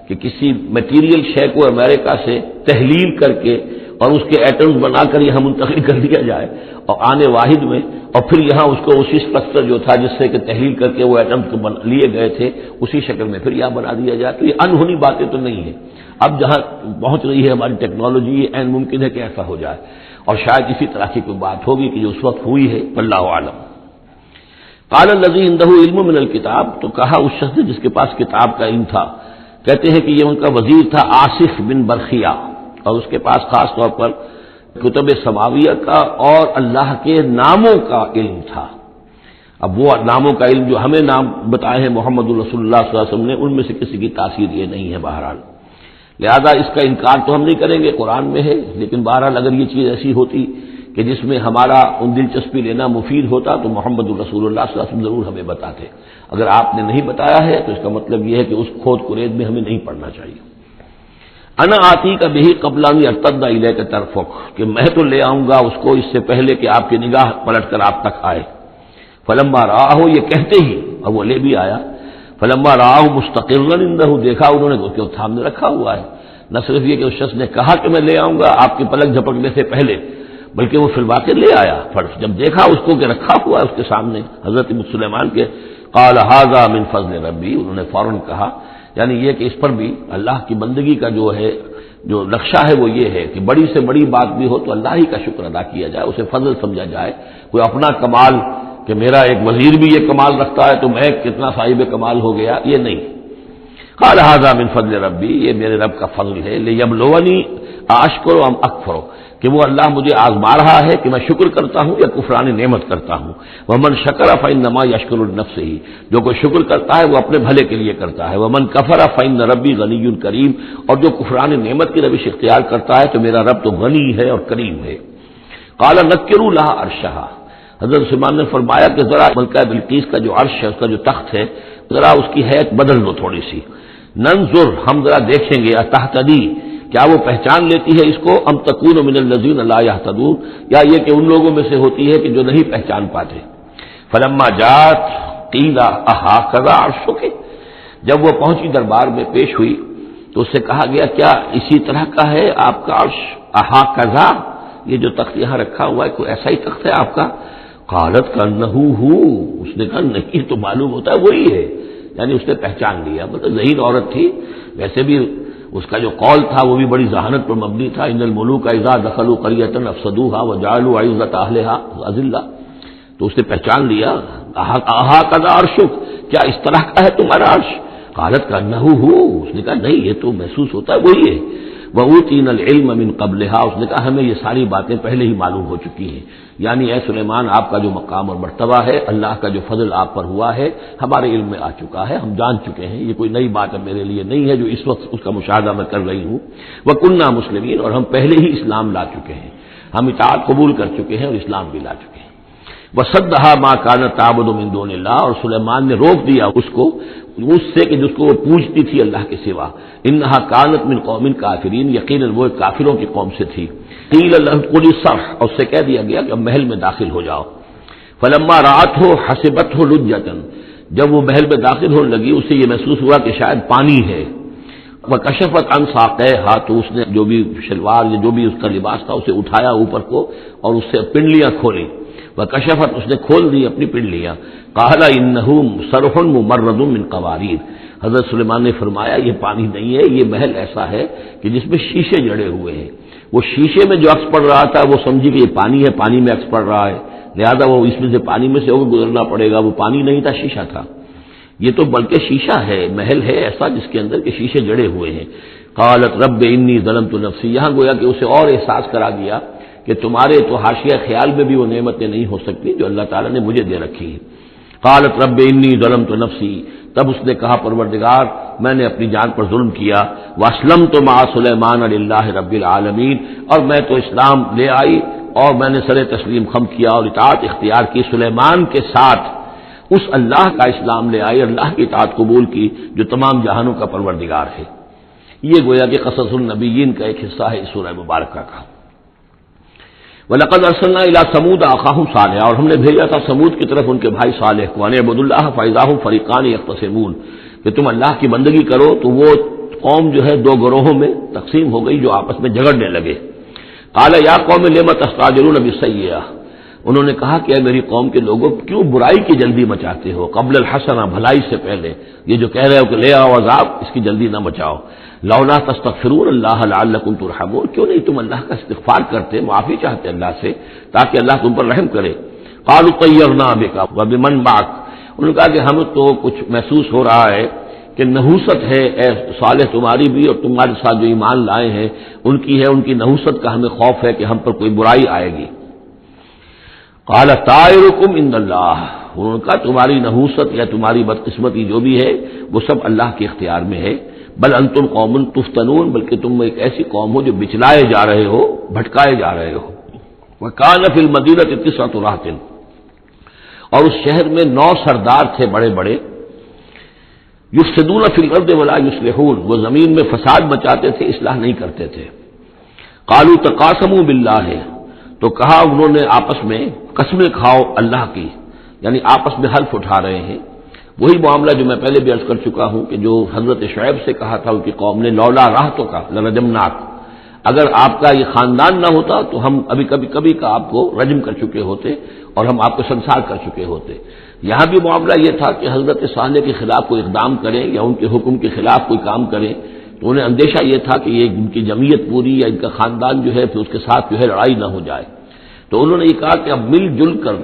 کہ کسی میٹیریل شے کو امریکہ سے تحلیل کر کے اور اس کے ایٹمز بنا کر یہاں منتقل کر دیا جائے اور آنے واحد میں، اور پھر یہاں اس کو اسی اسٹرکچر جو تھا جس سے کہ تحلیل کر کے وہ ایٹمز لیے گئے تھے اسی شکل میں پھر یہاں بنا دیا جائے، تو یہ انہونی باتیں تو نہیں ہیں۔ اب جہاں پہنچ رہی ہے ہماری ٹیکنالوجی، یہ عین ممکن ہے کہ ایسا ہو جائے، اور شاید اسی طرح کی کوئی بات ہوگی کہ جو اس وقت ہوئی ہے، واللہ اعلم۔ قال الذی عنده علم من الکتاب، تو کہا اس شخص نے جس کے پاس کتاب کا علم تھا، کہتے ہیں کہ یہ ان کا وزیر تھا آصف بن برخیہ، اور اس کے پاس خاص طور پر کتب سماویہ کا اور اللہ کے ناموں کا علم تھا۔ اب وہ ناموں کا علم جو ہمیں نام بتائے ہیں محمد الرسول اللہ صلی اللہ علیہ وسلم نے، ان میں سے کسی کی تاثیر یہ نہیں ہے بہرحال، لہذا اس کا انکار تو ہم نہیں کریں گے، قرآن میں ہے، لیکن بہرحال اگر یہ چیز ایسی ہوتی کہ جس میں ہمارا ان دلچسپی لینا مفید ہوتا تو محمد الرسول اللہ صلی اللہ علیہ وسلم ضرور ہمیں بتاتے۔ اگر آپ نے نہیں بتایا ہے تو اس کا مطلب یہ ہے کہ اس کھود کرید میں ہمیں نہیں پڑھنا چاہیے۔ انا آتی کا بھی قبل ان یرتد الیک طرفک، کہ میں تو لے آؤں گا اس کو اس سے پہلے کہ آپ کی نگاہ پلٹ کر آپ تک آئے۔ فلما رآہ، یہ کہتے ہی اور وہ لے بھی آیا، فلما رآہ مستقرا عنده، دیکھا انہوں نے کہ وہ سامنے رکھا ہوا ہے۔ نہ صرف یہ کہ اس شخص نے کہا کہ میں لے آؤں گا آپ کے پلک جھپکنے سے پہلے، بلکہ وہ فی الواقع لے آیا، جب دیکھا اس کو کہ رکھا ہوا ہے اس کے سامنے حضرت سلیمان کے، قال ھذا من فضل ربی، انہوں نے فوراً کہا، یعنی یہ کہ اس پر بھی اللہ کی بندگی کا جو ہے جو نقشہ ہے وہ یہ ہے کہ بڑی سے بڑی بات بھی ہو تو اللہ ہی کا شکر ادا کیا جائے، اسے فضل سمجھا جائے، کوئی اپنا کمال کہ میرا ایک وزیر بھی یہ کمال رکھتا ہے تو میں کتنا صاحب کمال ہو گیا، یہ نہیں۔ قال ھذا من فضل ربی، یہ میرے رب کا فضل ہے، لیبلونی اشکر ام اکفر، کہ وہ اللہ مجھے آزما رہا ہے کہ میں شکر کرتا ہوں یا کفران نعمت کرتا ہوں۔ ومن شکر فانما یشکر لنفسہ، جو کوئی شکر کرتا ہے وہ اپنے بھلے کے لیے کرتا ہے۔ ومن کفر فان ربی غنی کریم، اور جو کفران نعمت کی روش اختیار کرتا ہے تو میرا رب تو غنی ہے اور کریم ہے۔ قال نکروا لها عرشها، حضرت سلیمان نے فرمایا کہ ذرا ملکہ بلقیس کا جو عرش ہے، اس کا جو تخت ہے، ذرا اس کی حیت بدل دو تھوڑی سی، ننظر، ہم ذرا دیکھیں گے، اتہتدی، کیا وہ پہچان لیتی ہے اس کو، ام تکون من الذین لا یہتدون، یا یہ کہ ان لوگوں میں سے ہوتی ہے کہ جو نہیں پہچان پاتے۔ فلما جاءت قیل اھٰکذا عرشک، جب وہ پہنچی دربار میں پیش ہوئی تو اس سے کہا گیا کیا اسی طرح کا ہے آپ کا عرش، اھٰکذا، یہ جو تخت یہاں رکھا ہوا ہے کوئی ایسا ہی تخت ہے آپ کا؟ قالت کانہ ہو، اس نے کہا نہیں، تو معلوم ہوتا ہے وہی ہے، یعنی اس نے پہچان لیا، مطلب ذہین عورت تھی، ویسے بھی اس کا جو قول تھا وہ بھی بڑی ذہانت پر مبنی تھا، ان الملوک اذا دخلوا قریۃ افسدوها وجعلوا عزۃ اہلها اذلہ، تو اس نے پہچان لیا، اھٰکذا عرشک، کیا اس طرح کا ہے تمہارا عرش؟ قالت کانہ ہو، اس نے کہا نہیں، یہ تو محسوس ہوتا ہے وہی ہے۔ وَأُوتِينَا الْعِلْمَ مِنْ قَبْلِهَا، اس نے کہا ہمیں یہ ساری باتیں پہلے ہی معلوم ہو چکی ہیں، یعنی اے سلیمان آپ کا جو مقام اور مرتبہ ہے، اللہ کا جو فضل آپ پر ہوا ہے ہمارے علم میں آ چکا ہے، ہم جان چکے ہیں، یہ کوئی نئی بات اب میرے لیے نہیں ہے جو اس وقت اس کا مشاہدہ میں کر رہی ہوں۔ وَكُنَّا مُسْلِمِينَ، اور ہم پہلے ہی اسلام لا چکے ہیں، ہم اطاعت قبول کر چکے ہیں اور اسلام بھی لا چکے ہیں۔ وَصَدَّهَا مَا كَانَتْ تَعْبُدُ مِن دُونِ اللَّهِ، اور سلیمان نے روک دیا اس کو اس سے کہ جس کو وہ پوجتی تھی اللہ کے سوا، انها كانت من قوم کافرین، یقیناً وہ کافروں کی قوم سے تھی۔ قیل لها ادخلي الصرح، اور اس سے کہہ دیا گیا کہ اب محل میں داخل ہو جاؤ۔ فلما رأته حسبته لجة، جب وہ محل میں داخل ہونے لگی اسے یہ محسوس ہوا کہ شاید پانی ہے۔ وکشفت عن ساقیہا، تو اس نے جو بھی شلوار یا جو بھی اس کا لباس تھا اسے اٹھایا اوپر کو اور اس سے پنڈلیاں کھولی۔ وکشفت، اس نے کھول دی اپنی پنڈلیاں۔ قال انہ صرح ممرد من قواریر، حضرت سلیمان نے فرمایا یہ پانی نہیں ہے، یہ محل ایسا ہے کہ جس میں شیشے جڑے ہوئے ہیں۔ وہ شیشے میں جو عکس پڑ رہا تھا وہ سمجھی کہ یہ پانی ہے، پانی میں عکس پڑ رہا ہے، لہذا وہ اس میں سے پانی میں سے ہو کے گزرنا پڑے گا، وہ پانی نہیں تھا، شیشہ تھا۔ یہ تو بلکہ شیشہ ہے، محل ہے ایسا جس کے اندر کے شیشے جڑے ہوئے ہیں۔ قالت رب انی ظلمت نفسی، یہاں گویا کہ اسے اور احساس کرا دیا کہ تمہارے تو حاشیہ خیال میں بھی وہ نعمتیں نہیں ہو سکتی جو اللہ تعالیٰ نے مجھے دے رکھی ہیں۔ قالت رب انی ظلمت نفسی، تب اس نے کہا پروردگار میں نے اپنی جان پر ظلم کیا، واسلمت مع سلیمان للہ رب العالمین، اور میں تو اسلام لے آئی اور میں نے سر تسلیم خم کیا اور اطاعت اختیار کی سلیمان کے ساتھ، اس اللہ کا اسلام لے آئی، اللہ کی اطاعت قبول کی جو تمام جہانوں کا پروردگار ہے۔ یہ گویا کہ قصص النبیین کا ایک حصہ ہے اس سورہ مبارکہ کا۔ وَلَقَدْ أَرْسَلْنَا إِلَىٰ ثَمُودَ أَخَاهُمْ صَالِحًا، اور ہم نے بھیجا تھا سمود کی طرف ان کے بھائی صالح کو، أَنِ اعْبُدُوا اللَّهَ فَإِذَا هُمْ فَرِيقَانِ يَخْتَصِمُونَ، کہ تم اللہ کی بندگی کرو تو وہ قوم جو ہے دو گروہوں میں تقسیم ہو گئی جو آپس میں جھگڑنے لگے۔ قَالَ يَا قَوْمِ لِمَ تَسْتَعْجِلُونَ بِالسَّيِّئَةِ، انہوں نے کہا کہ اے میری قوم کے لوگوں کیوں برائی کی جلدی مچاتے ہو، قبل الحسنہ، بھلائی سے پہلے، یہ جو کہہ رہے ہو کہ لے آؤ عذاب، اس کی جلدی نہ مچاؤ۔ لولا تستغفرون اللہ لعلکم ترحمون، کیوں نہیں تم اللہ کا استغفار کرتے، معافی چاہتے اللہ سے تاکہ اللہ تم پر رحم کرے۔ قالوا طیرنا بک وبمن معک، انہوں نے کہا کہ ہمیں تو کچھ محسوس ہو رہا ہے کہ نحوست ہے اے صالح تمہاری بھی، اور تمہارے ساتھ جو ایمان لائے ہیں ان کی ہے، ان کی نحوست کا ہمیں خوف ہے کہ ہم پر کوئی برائی آئے گی۔ قال طائرکم عند اللہ، انہوں نے کہا تمہاری نحوست یا تمہاری بدقسمتی جو بھی ہے وہ سب اللہ کے اختیار میں ہے۔ بل انتم قوم تفتنون، بلکہ تم ایک ایسی قوم ہو جو بچلائے جا رہے ہو، بھٹکائے جا رہے ہو۔ وکان فی المدینہ تسعۃ رہط، اور اس شہر میں 9 سردار تھے بڑے بڑے، یفسدون فی الارض ولا یصلحون، وہ زمین میں فساد مچاتے تھے، اصلاح نہیں کرتے تھے۔ قالوا تقاسموا باللہ، تو کہا انہوں نے آپس میں قسمیں کھاؤ اللہ کی، یعنی آپس میں حلف اٹھا رہے ہیں۔ وہی معاملہ جو میں پہلے بھی عرض کر چکا ہوں کہ جو حضرت شعیب سے کہا تھا ان کی قوم نے، لولا رہتوں کا لرجمناک، اگر آپ کا یہ خاندان نہ ہوتا تو ہم ابھی کبھی کا آپ کو رجم کر چکے ہوتے اور ہم آپ کو سنسار کر چکے ہوتے۔ یہاں بھی معاملہ یہ تھا کہ حضرت صالح کے خلاف کوئی اقدام کریں یا ان کے حکم کے خلاف کوئی کام کریں تو انہیں اندیشہ یہ تھا کہ یہ ان کی جمعیت پوری یا ان کا خاندان جو ہے پھر اس کے ساتھ جو ہے لڑائی نہ ہو جائے، تو انہوں نے یہ کہا کہ اب مل جل کر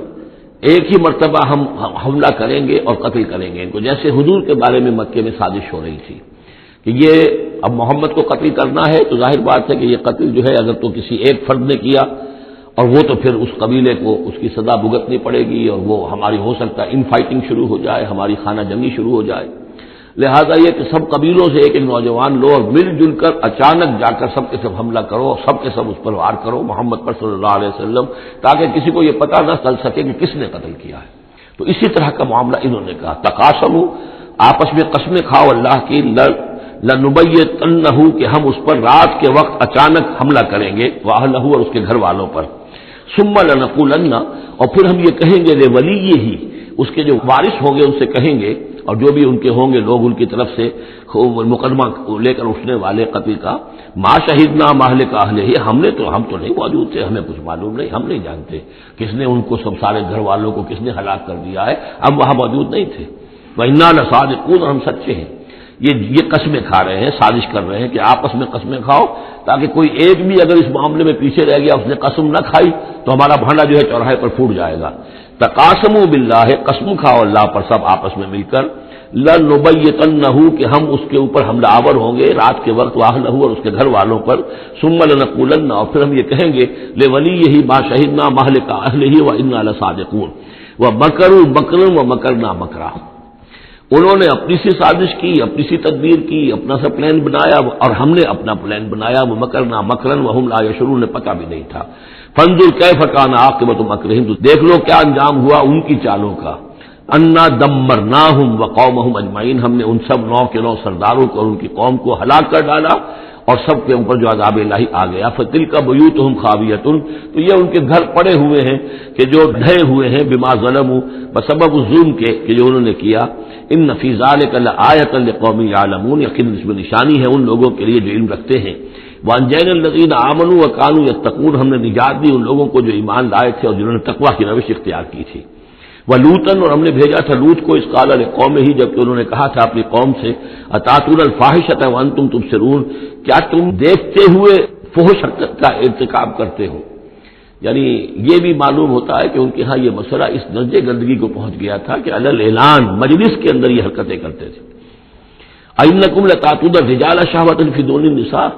ایک ہی مرتبہ ہم حملہ کریں گے اور قتل کریں گے ان کو، جیسے حضور کے بارے میں مکے میں سازش ہو رہی تھی کہ یہ اب محمد کو قتل کرنا ہے، تو ظاہر بات ہے کہ یہ قتل جو ہے اگر تو کسی ایک فرد نے کیا اور وہ تو پھر اس قبیلے کو اس کی سزا بھگتنی پڑے گی اور وہ ہماری ہو سکتا ہے ان فائٹنگ شروع ہو جائے، ہماری خانہ جنگی شروع ہو جائے۔ لہذا یہ کہ سب قبیلوں سے ایک ایک نوجوان لو اور مل جل کر اچانک جا کر سب کے سب حملہ کرو اور سب کے سب اس پر وار کرو محمد پر صلی اللہ علیہ وسلم، تاکہ کسی کو یہ پتہ نہ چل سکے کہ کس نے قتل کیا ہے۔ تو اسی طرح کا معاملہ انہوں نے کہا، تقاسموا، آپس میں قسمیں کھاؤ اللہ کی، لنبیتنہ، کہ ہم اس پر رات کے وقت اچانک حملہ کریں گے، واہلہ، اور اس کے گھر والوں پر، ثم لنقولن، اور پھر ہم یہ کہیں گے لولیہ، اس کے جو وارث ہوں گے ان سے کہیں گے، اور جو بھی ان کے ہوں گے لوگ ان کی طرف سے مقدمہ لے کر اٹھنے والے قتل کا، ما شہدنا مہلک اہلہ، ہم تو نہیں موجود تھے، ہمیں کچھ معلوم نہیں، ہم نہیں جانتے کس نے ان کو سب سارے گھر والوں کو کس نے ہلاک کر دیا ہے، ہم وہاں موجود نہیں تھے۔ وَإِنَّا لَصَادِقُونَ، اور ہم سچے ہیں۔ یہ قسمیں کھا رہے ہیں، سازش کر رہے ہیں کہ آپس میں قسمیں کھاؤ تاکہ کوئی ایک بھی اگر اس معاملے میں پیچھے رہ گیا، اس نے قسم نہ کھائی تو ہمارا بھانڈا جو ہے چوراہے پر پھوٹ جائے گا۔ تقاسموا باللہ، قسم کھاؤ اللہ پر سب آپس میں مل کر، لنبیتنہ کہ ہم اس کے اوپر حملہ آور ہوں گے رات کے وقت، واہلہ اور اس کے گھر والوں پر، ثم لنقولن اور پھر ہم یہ کہیں گے لولیہ ما شہدنا مہلک اہلہ وانا لصادقون ومکروا مکرا ومکرنا مکرا، انہوں نے اپنی سی سازش کی، اپنی سی تدبیر کی، اپنا سا پلان بنایا اور ہم نے اپنا پلان بنایا، وہ مکرنا مکرن وہم لا یشعرون، نے پتہ بھی نہیں تھا۔ فانظر کیف کان عاقبۃ مکرہم، دیکھ لو کیا انجام ہوا ان کی چالوں کا، انا دمرناہم وقومہم اجمعین، ہم نے ان سب 9 کے 9 سرداروں کو اور ان کی قوم کو ہلاک کر ڈالا اور سب کے اوپر جو عذاب الہی آ گیا۔ فتلک بیوتہم خاویۃ، تو یہ ان کے گھر پڑے ہوئے ہیں کہ جو ڈھے ہوئے ہیں، بما ظلموا، بسبب الظلم کے کہ جو انہوں نے کیا۔ ان فی ذلک لآیۃ لقوم یعلمون، یقیناً اس میں نشانی ہے ان لوگوں کے لیے جو علم رکھتے ہیں۔ وانجینا الذین آمنوا وکانوا یتقون، ہم نے نجات دی ان لوگوں کو جو ایمان لائے تھے اور جنہوں نے تقوی کی روش اختیار کی تھی۔ ولوطن، اور ہم نے بھیجا تھا لوط کو، اس قال لقومہ، جبکہ انہوں نے کہا تھا اپنی قوم سے، اتاتون الفاحشۃ وانتم تبصرون، کیا تم دیکھتے ہوئے فحش حرکت کا ارتکاب کرتے ہو؟ یعنی یہ بھی معلوم ہوتا ہے کہ ان کے ہاں یہ مسئلہ اس درجے گندگی کو پہنچ گیا تھا کہ علی الاعلان مجلس کے اندر یہ حرکتیں کرتے تھے۔ اینکم لتاتون الرجال شہوۃ فی دون النساء،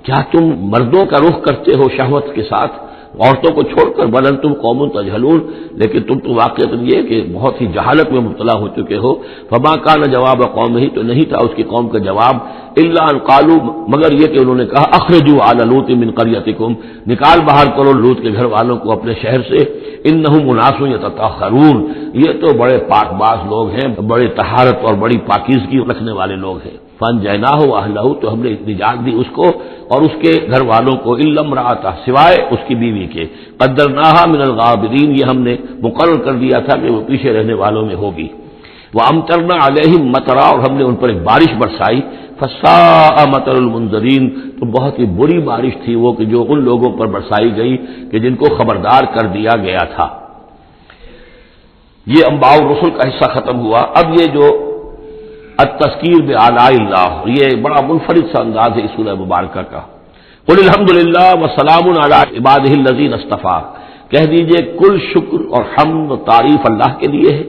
کیا تم مردوں کا رخ کرتے ہو شہوت کے ساتھ عورتوں کو چھوڑ کر؟ بل انتم قوم تجہلون، لیکن تم تو واقعۃ یہ کہ بہت ہی جہالت میں مبتلا ہو چکے ہو۔ فما کان جواب قومہ، تو نہیں تھا اس کی قوم کا جواب، الا ان قالوا، مگر یہ کہ انہوں نے کہا اخرجوا آل لوط من قریتکم، نکال باہر کرو لوط کے گھر والوں کو اپنے شہر سے، انہم اناس یتطہرون، یہ تو بڑے پاک باز لوگ ہیں، بڑے طہارت اور بڑی پاکیزگی رکھنے والے لوگ ہیں۔ فانجیناہ واہلہ، تو ہم نے نجات دی اس کو اور اس کے گھر والوں کو، الا امرأتہ، سوائے اس کی بیوی کے، قدرناہا من الغابرین، یہ ہم نے مقرر کر دیا تھا کہ وہ پیچھے رہنے والوں میں ہوگی۔ وامطرنا علیہم مطرا، اور ہم نے ان پر ایک بارش برسائی، فساء مطر المنذرین، تو بہت ہی بری بارش تھی وہ کہ جو ان لوگوں پر برسائی گئی کہ جن کو خبردار کر دیا گیا تھا۔ یہ انباء الرسل کا حصہ ختم ہوا۔ اب یہ جو التذکیر بآلاء اللہ، یہ بڑا منفرد سا انداز ہے اس سورہ مبارکہ کا۔ قل الحمدللہ وسلام علی عبادہ الذین اصطفیٰ، کہہ دیجئے کل شکر اور حمد و تعریف اللہ کے لیے ہے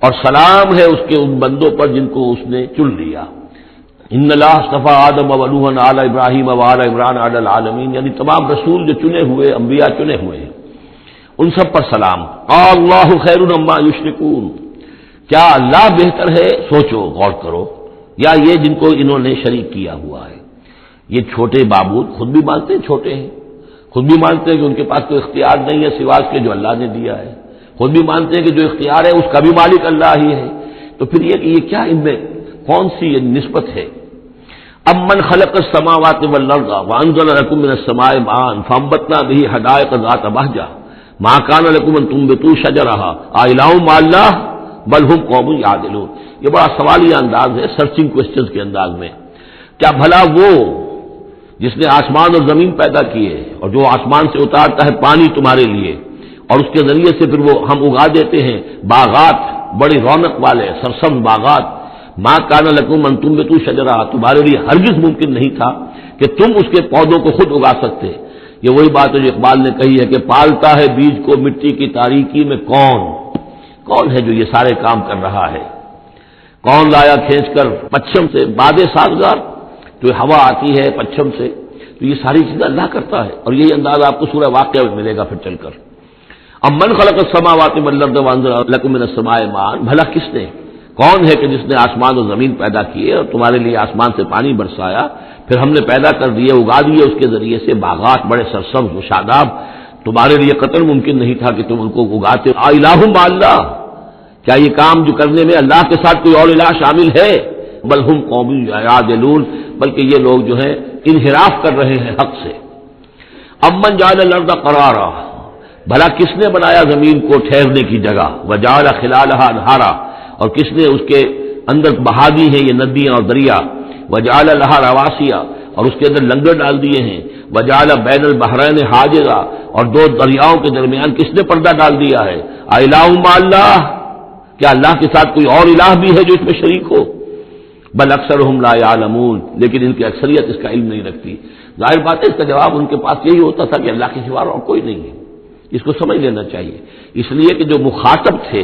اور سلام ہے اس کے ان بندوں پر جن کو اس نے چن لیا۔ ان اللہ اصطفیٰ آدم و نوحا علی ابراہیم و علی عمران علی العالمین، یعنی تمام رسول جو چنے ہوئے، انبیاء چنے ہوئے ہیں، ان سب پر سلام۔ اللہ خیر مما یشرکون، کیا اللہ بہتر ہے، سوچو غور کرو، یا یہ جن کو انہوں نے شریک کیا ہوا ہے۔ یہ چھوٹے معبود خود بھی مانتے ہیں چھوٹے ہیں، خود بھی مانتے ہیں کہ ان کے پاس کوئی اختیار نہیں ہے سوا اس کے جو اللہ نے دیا ہے، خود بھی مانتے ہیں کہ جو اختیار ہے اس کا بھی مالک اللہ ہی ہے، تو پھر یہ کہ یہ کیا ان میں کون سی یہ نسبت ہے؟ امن خلق السماوات والارض وانزل لكم من السماء ماء فانبتنا به حدائق ذات بهجة ما كان لكم ان تنبتوا شجرها أإله مع الله بل هم قوم يعدلون، یہ بڑا سوالیہ انداز ہے، سرچنگ کوسچنز کے انداز میں۔ کیا بھلا وہ جس نے آسمان اور زمین پیدا کیے اور جو آسمان سے اتارتا ہے پانی تمہارے لیے اور اس کے ذریعے سے پھر وہ ہم اگا دیتے ہیں باغات، بڑی رونق والے سرسبز باغات، ما کان لکم ان تنبتوا شجرہ، تمہارے لیے ہرگز ممکن نہیں تھا کہ تم اس کے پودوں کو خود اگا سکتے۔ یہ وہی بات ہے جو اقبال نے کہی ہے کہ پالتا ہے بیج کو مٹی کی تاریکی میں کون ہے جو یہ سارے کام کر رہا ہے؟ کون لایا کھینچ کر پچھم سے باد سازگار، جو ہوا آتی ہے پچھم سے، تو یہ ساری چیزیں اللہ کرتا ہے، اور یہی انداز آپ کو سورہ واقعہ میں ملے گا پھر چل کر۔ امن خلق السماوات والارض وانزل لكم من السماء ماء، بھلا کس نے، کون ہے کہ جس نے آسمان اور زمین پیدا کیے اور تمہارے لیے آسمان سے پانی برسایا، پھر ہم نے پیدا کر دیے، اگا دیے اس کے ذریعے سے باغات بڑے سرسبز و شاداب، تمہارے لیے قطر ممکن نہیں تھا کہ تم ان کو اگاتے۔ الہ مع اللہ، کیا یہ کام جو کرنے میں اللہ کے ساتھ کوئی اور الہ شامل ہے؟ بل ہم قوم یعدلون، بلکہ یہ لوگ جو ہیں انحراف کر رہے ہیں حق سے۔ امن جعل الارض قرارا، بھلا کس نے بنایا زمین کو ٹھہرنے کی جگہ، وجعل خلالها انہارا، اور کس نے اس کے اندر بہا دی ہیں یہ ندیاں اور دریا، وجعل لها رواسیا، اور اس کے اندر لنگر ڈال دیے ہیں، وجعل بین البحرین حاجزا، اور دو دریاؤں کے درمیان کس نے پردہ ڈال دیا ہے؟ الہ مع اللہ، کیا اللہ کے ساتھ کوئی اور الہ بھی ہے جو اس میں شریک ہو؟ بل اکثرهم لا يعلمون، لیکن ان کی اکثریت اس کا علم نہیں رکھتی۔ ظاہر بات ہے اس کا جواب ان کے پاس یہی ہوتا تھا کہ اللہ کے سوا اور کوئی نہیں ہے، اس کو سمجھ لینا چاہیے، اس لیے کہ جو مخاطب تھے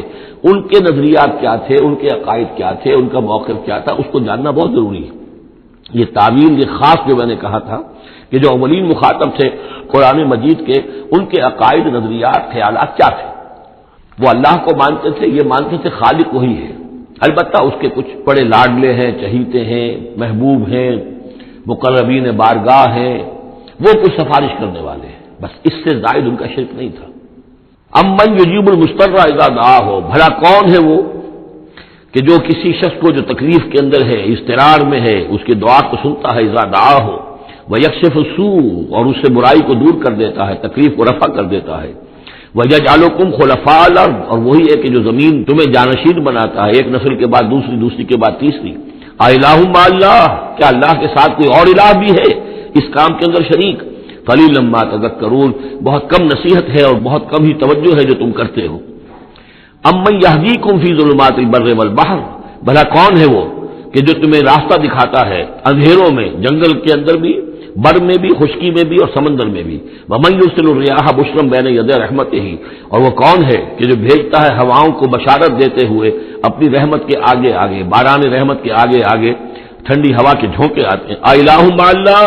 ان کے نظریات کیا تھے، ان کے عقائد کیا تھے، ان کا موقف کیا تھا، اس کو جاننا بہت ضروری ہے۔ یہ تعویل، یہ خاص جو میں نے کہا تھا کہ جو اولین مخاطب تھے قرآن مجید کے، ان کے عقائد، نظریات، خیالات کیا تھے؟ وہ اللہ کو مانتے تھے، یہ مانتے تھے خالق وہی ہے، البتہ اس کے کچھ بڑے لاڈلے ہیں، چہیتے ہیں، محبوب ہیں، مقربین بارگاہ ہیں، وہ کچھ سفارش کرنے والے ہیں، بس اس سے زائد ان کا شرک نہیں تھا۔ امن یجیب المضطر اذا دعاہ، بھلا کون ہے وہ کہ جو کسی شخص کو جو تکلیف کے اندر ہے، اضطرار میں ہے، اس کی دعا کو سنتا ہے، اذا دعاہ ویکشف السوء، اور اس سے برائی کو دور کر دیتا ہے، تکلیف کو رفع کر دیتا ہے، وَيَجْعَلُكُمْ خُلَفَاءَ الْأَرْضِ، اور وہی ہے کہ جو زمین تمہیں جانشین بناتا ہے، ایک نسل کے بعد دوسری، دوسری کے بعد تیسری۔ اَإِلَٰهٌ مَّعَ اللَّهِ، کیا اللہ کے ساتھ کوئی اور الہ بھی ہے اس کام کے اندر شریک؟ قَلِيلًا مَّا تَذَكَّرُونَ، بہت کم نصیحت ہے اور بہت کم ہی توجہ ہے جو تم کرتے ہو۔ اَمَّن يَهْدِيكُمْ فِي ظُلُمَاتِ الْبَرِّ وَالْبَحْرِ، بھلا کون ہے وہ کہ جو تمہیں راستہ دکھاتا ہے اندھیروں میں، جنگل کے اندر بھی، بر میں بھی، خشکی میں بھی اور سمندر میں بھی۔ وَمَن يُرْسِلُ الرِّيَاحَ بُشْرًا بَيْنَ يَدَيْ رَحْمَتِهِ، اور وہ کون ہے کہ جو بھیجتا ہے ہواؤں کو بشارت دیتے ہوئے اپنی رحمت کے آگے آگے، باران رحمت کے آگے آگے ٹھنڈی ہوا کے جھونکے آتے ہیں۔ اَإِلَٰهٌ مَّعَ اللَّهِ،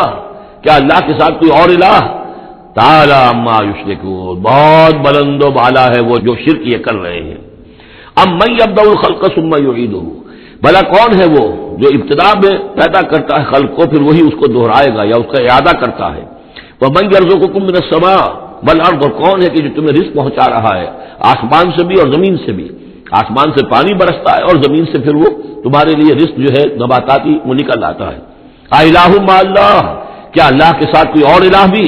کیا اللہ کے ساتھ کوئی اور الہ؟ تعالیٰ عما یشرکون، بہت بلند و بالا ہے وہ جو شرک یہ کر رہے ہیں۔ امن یبدأ الخلق ثم یعیدہ، بھلا کون ہے وہ جو ابتدا میں پیدا کرتا ہے خلق کو، پھر وہی اس کو دہرائے گا یا اس کا اعادہ کرتا ہے۔ ومن یرزقکم من السماء والارض، اور کون ہے کہ جو تمہیں رزق پہنچا رہا ہے آسمان سے بھی اور زمین سے بھی، آسمان سے پانی برستا ہے اور زمین سے پھر وہ تمہارے لیے رزق جو ہے نباتاتی وہ نکل آتا ہے۔ اِلٰہٌ مع اللہ، کیا اللہ کے ساتھ کوئی اور الہ بھی؟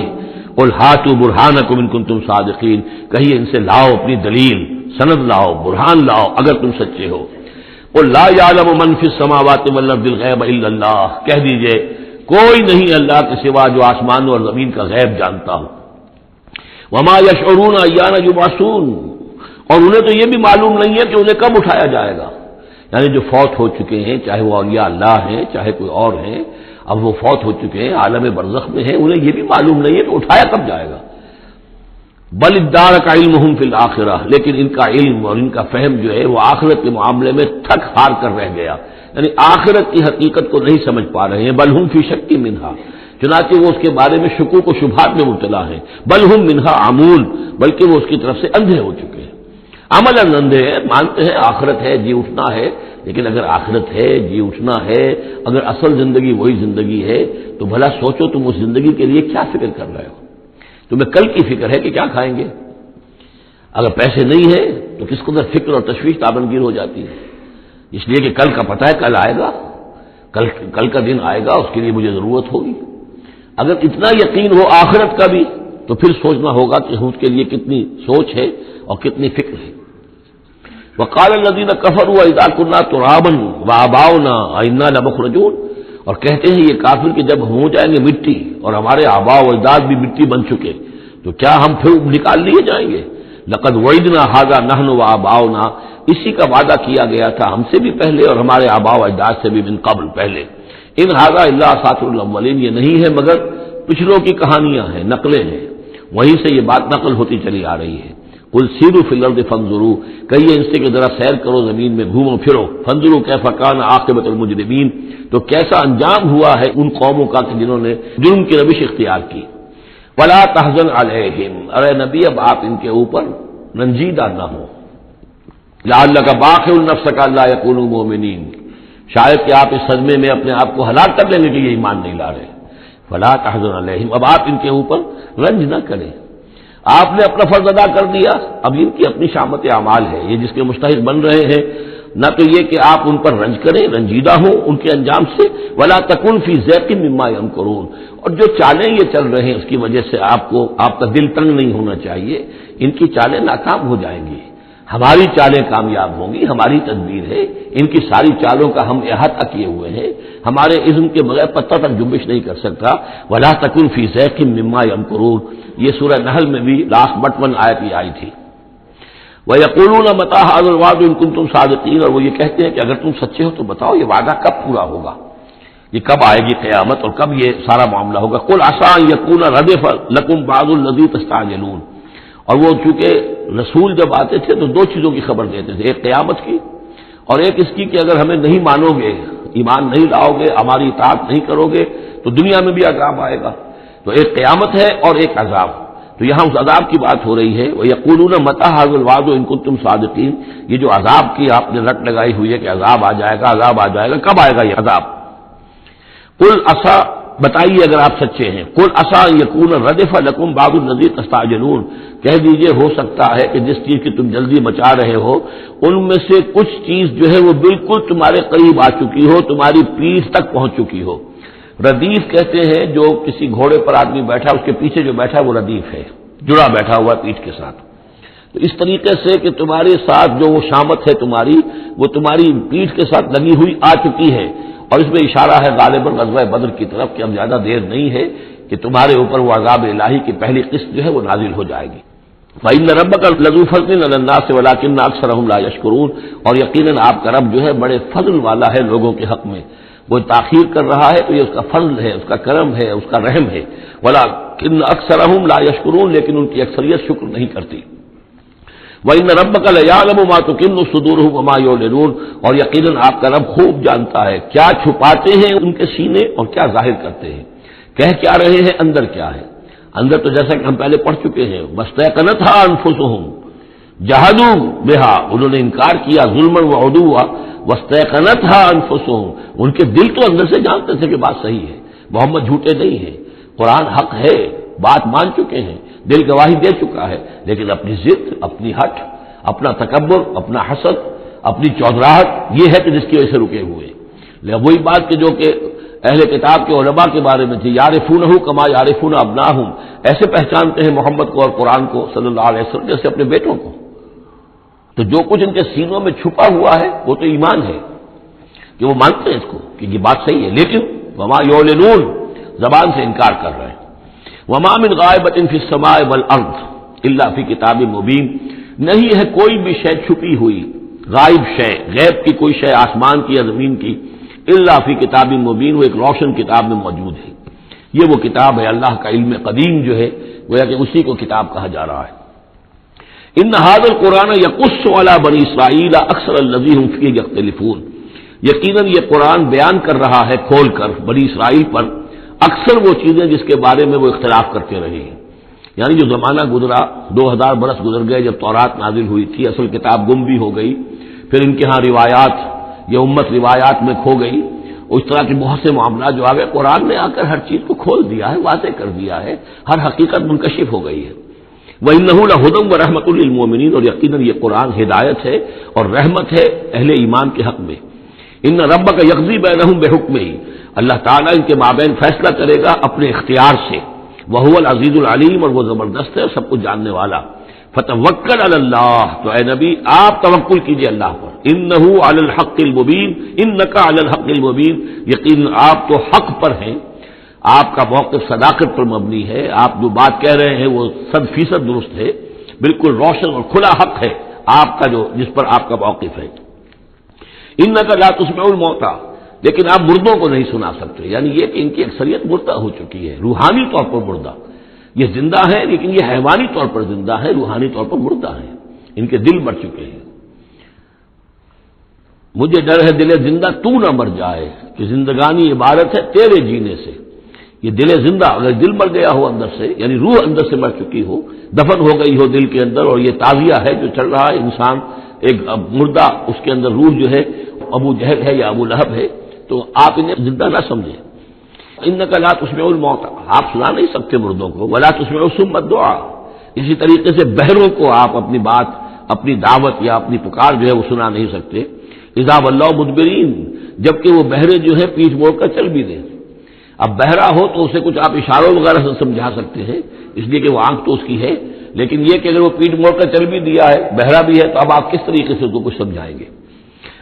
قل ہاتوا برہانکم ان کنتم صادقین، کہیے ان سے لاؤ اپنی دلیل، سند لاؤ، برہان لاؤ اگر تم سچے ہو۔ قل لا یعلم من فی السماوات والارض الغیب الا اللہ، کہہ دیجئے کوئی نہیں اللہ کے سوا جو آسمانوں اور زمین کا غیب جانتا ہو۔ وما یشعرون ایان یبعثون، اور انہیں تو یہ بھی معلوم نہیں ہے کہ انہیں کب اٹھایا جائے گا، یعنی جو فوت ہو چکے ہیں، چاہے وہ اولیاء اللہ ہیں چاہے کوئی اور ہیں، اب وہ فوت ہو چکے ہیں، عالم برزخ میں ہیں، انہیں یہ بھی معلوم نہیں ہے کہ اٹھایا کب جائے گا۔ بل ادارک علمہم فی الآخرہ، لیکن ان کا علم اور ان کا فہم جو ہے وہ آخرت کے معاملے میں تھک ہار کر رہ گیا، یعنی آخرت کی حقیقت کو نہیں سمجھ پا رہے ہیں۔ بل ہم فی شک منہا، چنانچہ وہ اس کے بارے میں شکوک و شبہات میں مبتلا ہیں۔ بل ہم منہا عمون، بلکہ وہ اس کی طرف سے اندھے ہو چکے ہیں، عملاً اندھے ہیں، مانتے ہیں آخرت ہے، جی اٹھنا ہے، لیکن اگر آخرت ہے، جی اٹھنا ہے، اگر اصل زندگی وہی زندگی ہے تو بھلا سوچو تم اس زندگی کے لیے کیا فکر کر رہے ہو؟ تمہیں کل کی فکر ہے کہ کیا کھائیں گے؟ اگر پیسے نہیں ہے تو کس قدر فکر اور تشویش تابنگیر ہو جاتی ہے، اس لیے کہ کل کا پتہ ہے کل آئے گا، کل کا دن آئے گا، اس کے لیے مجھے ضرورت ہوگی۔ اگر اتنا یقین ہو آخرت کا بھی تو پھر سوچنا ہوگا کہ اس کے لیے کتنی سوچ ہے اور کتنی فکر ہے۔ وقال الذين كفروا اذا كنا ترابا وآباؤنا أئنا لمخرجون، اور کہتے ہیں یہ کافر کہ جب ہم ہو جائیں گے مٹی اور ہمارے آباء و اجداد بھی مٹی بن چکے تو کیا ہم پھر نکال لیے جائیں گے؟ لقد وعدنا هذا نحن وآباؤنا، اسی کا وعدہ کیا گیا تھا ہم سے بھی پہلے اور ہمارے آباء و اجداد سے بھی من قبل پہلے۔ ان هذا الا اساطير الاولين، یہ نہیں ہے مگر پچھلوں کی کہانیاں ہیں، نقلیں ہیں، وہیں سے یہ بات نقل ہوتی چلی آ رہی ہے۔ قل سیروا فی الارض فانظروا، کہیے ان سے کہ ذرا سیر کرو زمین میں، گھومو پھرو، فانظروا کیف کان عاقبۃ المجرمین، تو کیسا انجام ہوا ہے ان قوموں کا کہ جنہوں نے جرم کی روش اختیار کی۔ ولا تحزن علیہم، ارے نبی اب آپ ان کے اوپر رنجیدہ نہ ہو۔ لعلک باخع نفسک الا یکونوا مؤمنین، شاید کہ آپ اس صدمے میں اپنے آپ کو ہلاک کر لیں گے کہ یہ ایمان نہیں لا رہے۔ فلا تحزن علیہم، اب آپ ان کے اوپر رنج نہ کریں، آپ نے اپنا فرض ادا کر دیا، اب ان کی اپنی شامت اعمال ہے، یہ جس کے مستحق بن رہے ہیں، نہ تو یہ کہ آپ ان پر رنج کریں، رنجیدہ ہوں ان کے انجام سے۔ ولا تکن فی ضیق مما یمکرون، اور جو چالیں یہ چل رہے ہیں اس کی وجہ سے آپ کا دل تنگ نہیں ہونا چاہیے، ان کی چالیں ناکام ہو جائیں گی، ہماری چالیں کامیاب ہوں گی، ہماری تدبیر ہے، ان کی ساری چالوں کا ہم احاطہ کیے ہوئے ہیں، ہمارے عزم کے بغیر پتہ تک جنبش نہیں کر سکتا۔ ولا تکن فی ضیق مما یمکرون، یہ سورہ نحل میں بھی لاسٹ بٹ 1 آیت ہی آئی تھی۔ وَيَقُولُونَ مَتَىٰ هَٰذَا الْوَعْدُ إِن كُنتُمْ صَادِقِينَ، اور وہ یہ کہتے ہیں کہ اگر تم سچے ہو تو بتاؤ یہ وعدہ کب پورا ہوگا، یہ کب آئے گی قیامت اور کب یہ سارا معاملہ ہوگا۔ قُلْ عَسَىٰ أَن يَكُونَ رَدِفَ لَكُمْ بَعْضُ الَّذِي تَسْتَعْجِلُونَ، اور وہ چونکہ رسول جب آتے تھے تو دو چیزوں کی خبر دیتے تھے، ایک قیامت کی اور ایک اس کی کہ اگر ہمیں نہیں مانو گے، ایمان نہیں لاؤ گے، ہماری اطاعت نہیں کرو گے تو دنیا میں بھی عذاب آئے گا۔ تو ایک قیامت ہے اور ایک عذاب، تو یہاں اس عذاب کی بات ہو رہی ہے۔ وَيَقُولُونَ مَتَىٰ هَٰذَا الْوَعْدُ إِن كُنتُمْ صَادِقِينَ، یہ جو عذاب کی آپ نے رٹ لگائی ہوئی ہے کہ عذاب آ جائے گا، عذاب آ جائے گا، کب آئے گا یہ عذاب؟ قُلْ عَسَىٰ، بتائیے اگر آپ سچے ہیں، قُلْ عَسَىٰ أَن يَكُونَ رَدِفَ لَكُمْ بَعْضُ الَّذِي تَسْتَعْجِلُونَ، کہہ دیجئے ہو سکتا ہے کہ جس چیز کی تم جلدی مچا رہے ہو ان میں سے کچھ چیز جو ہے وہ بالکل تمہارے قریب آ چکی ہو، تمہاری پیٹھ تک پہنچ چکی ہو۔ ردیف کہتے ہیں جو کسی گھوڑے پر آدمی بیٹھا اس کے پیچھے جو بیٹھا وہ ردیف ہے، جڑا بیٹھا ہوا پیٹھ کے ساتھ۔ تو اس طریقے سے کہ تمہارے ساتھ جو وہ شامت ہے تمہاری، وہ تمہاری پیٹھ کے ساتھ لگی ہوئی آ چکی ہے، اور اس میں اشارہ ہے غالباً غزوہ بدر کی طرف کہ اب زیادہ دیر نہیں ہے کہ تمہارے اوپر وہ عذاب الہی کی پہلی قسط جو ہے وہ نازل ہو جائے گی۔ وَإِنَّ رَبَّكَ لَذُو فَضْلٍ عَلَى النَّاسِ وَلَٰكِنَّ أَكْثَرَهُمْ لَا يَشْكُرُونَ، اور یقیناً آپ کا رب جو ہے بڑے فضل والا ہے لوگوں کے حق میں، وہ تاخیر کر رہا ہے تو یہ اس کا فضل ہے، اس کا کرم ہے، اس کا رحم ہے۔ وَلَٰكِنَّ أَكْثَرَهُمْ لَا يَشْكُرُونَ، لیکن ان کی اکثریت شکر نہیں کرتی۔ وَإِنَّ رَبَّكَ لَيَعْلَمُ مَا تُكِنُّ صُدُورُهُمْ وَمَا يُعْلِنُونَ، اور یقیناً آپ کا رب خوب جانتا ہے کیا چھپاتے ہیں ان کے سینے اور کیا ظاہر کرتے ہیں، کہہ کیا رہے ہیں، اندر کیا ہے۔ اندر تو جیسا کہ ہم پہلے پڑھ چکے ہیں، وَاسْتَيْقَنَتْهَا أَنفُسُهُمْ جَحَدُوا بِهَا، انہوں نے انکار کیا ظلمًا وعدوا، وَاسْتَيْقَنَتْهَا أَنفُسُهُمْ، ان کے دل تو اندر سے جانتے تھے کہ بات صحیح ہے، محمد جھوٹے نہیں ہیں، قرآن حق ہے، بات مان چکے ہیں، دل گواہی دے چکا ہے، لیکن اپنی ضد، اپنی ہٹ، اپنا تکبر، اپنا حسد، اپنی چودراہٹ، یہ ہے کہ جس کی وجہ سے رکے ہوئے۔ وہی بات کہ جو کہ اہل کتاب کے علماء کے بارے میں تھی، یعرفونہ کما یعرفون ابناہم، ایسے پہچانتے ہیں محمد کو اور قرآن کو صلی اللہ علیہ وسلم جیسے اپنے بیٹوں کو۔ تو جو کچھ ان کے سینوں میں چھپا ہوا ہے وہ تو ایمان ہے کہ وہ مانتے ہیں اس کو کہ یہ بات صحیح ہے، لیکن وما یعلنون، زبان سے انکار کر رہے ہیں۔ وما من غائبۃ فی السماء والارض الا فی کتاب مبین، نہیں ہے کوئی بھی شے چھپی ہوئی، غائب شے، غیب کی کوئی شے آسمان کی یا زمین کی، الا فی کتاب مبین، وہ ایک روشن کتاب میں موجود ہے۔ یہ وہ کتاب ہے اللہ کا علم قدیم جو ہے، گویا کہ اسی کو کتاب کہا جا رہا ہے۔ ان ھذا القرآن یقص علی بنی اسرائیل اکثر الذی ھم فیہ یختلفون، یقیناً یہ قرآن بیان کر رہا ہے کھول کر بنی اسرائیل پر اکثر وہ چیزیں جس کے بارے میں وہ اختلاف کرتے رہے ہیں۔ یعنی جو زمانہ گزرا، 2000 برس گزر گئے جب تورات نازل ہوئی تھی، اصل کتاب گم بھی ہو گئی، پھر ان کے ہاں روایات، یہ امت روایات میں کھو گئی، اس طرح کے بہت سے معاملات جو آ گئے، قرآن نے آ کر ہر چیز کو کھول دیا ہے، واضح کر دیا ہے، ہر حقیقت منکشف ہو گئی ہے۔ وَإِنَّهُ لَهُدًى وَرَحْمَةٌ لِّلْمُؤْمِنِينَ، اور یقیناً یہ قرآن ہدایت ہے اور رحمت ہے اہل ایمان کے حق میں۔ ان ربک یقضی بینہم بحکمہ، اللہ تعالیٰ ان کے مابین فیصلہ کرے گا اپنے اختیار سے، وہو العزیز العلیم، اور وہ زبردست ہے سب کچھ جاننے والا۔ فتوکل علی اللہ، تو اے نبی آپ توکل کیجئے اللہ پر، انہ علی الحق المبین، انک علی الحق المبین، یقین آپ تو حق پر ہیں، آپ کا موقف صداقت پر مبنی ہے، آپ جو بات کہہ رہے ہیں وہ 100% درست ہے، بالکل روشن اور کھلا حق ہے آپ کا جو جس پر آپ کا موقف ہے۔ انک لا تسمع الموتى، لیکن آپ مردوں کو نہیں سنا سکتے، یعنی یہ کہ ان کی اکثریت مردہ ہو چکی ہے، روحانی طور پر مردہ، یہ زندہ ہے لیکن یہ حیوانی طور پر زندہ ہے، روحانی طور پر مردہ ہے، ان کے دل مر چکے ہیں۔ مجھے ڈر ہے دل زندہ تو نہ مر جائے، کہ زندگانی عبارت ہے تیرے جینے سے، یہ دل زندہ، اگر دل مر گیا ہو اندر سے، یعنی روح اندر سے مر چکی ہو، دفن ہو گئی ہو دل کے اندر، اور یہ تعزیہ ہے جو چل رہا ہے، انسان ایک مردہ، اس کے اندر روح جو ہے ابو جہل ہے یا ابو لہب ہے، تو آپ انہیں زندہ نہ سمجھیں۔ انک لا تسمع الموتى، آپ سنا نہیں سکتے مردوں کو، ولا تسمع الصم الدعاء، اسی طریقے سے بہروں کو آپ اپنی بات، اپنی دعوت یا اپنی پکار جو ہے وہ سنا نہیں سکتے۔ اذا ولوا مدبرین، جبکہ وہ بہرے جو ہے پیٹھ موڑ کر چل بھی دیں۔ اب بہرا ہو تو اسے کچھ آپ اشاروں وغیرہ سے سمجھا سکتے ہیں، اس لیے کہ وہ آنکھ تو اس کی ہے، لیکن یہ کہ اگر وہ پیٹھ موڑ کر چل بھی دیا ہے، بہرا بھی ہے، تو اب آپ کس طریقے سے اس کو کچھ سمجھائیں گے؟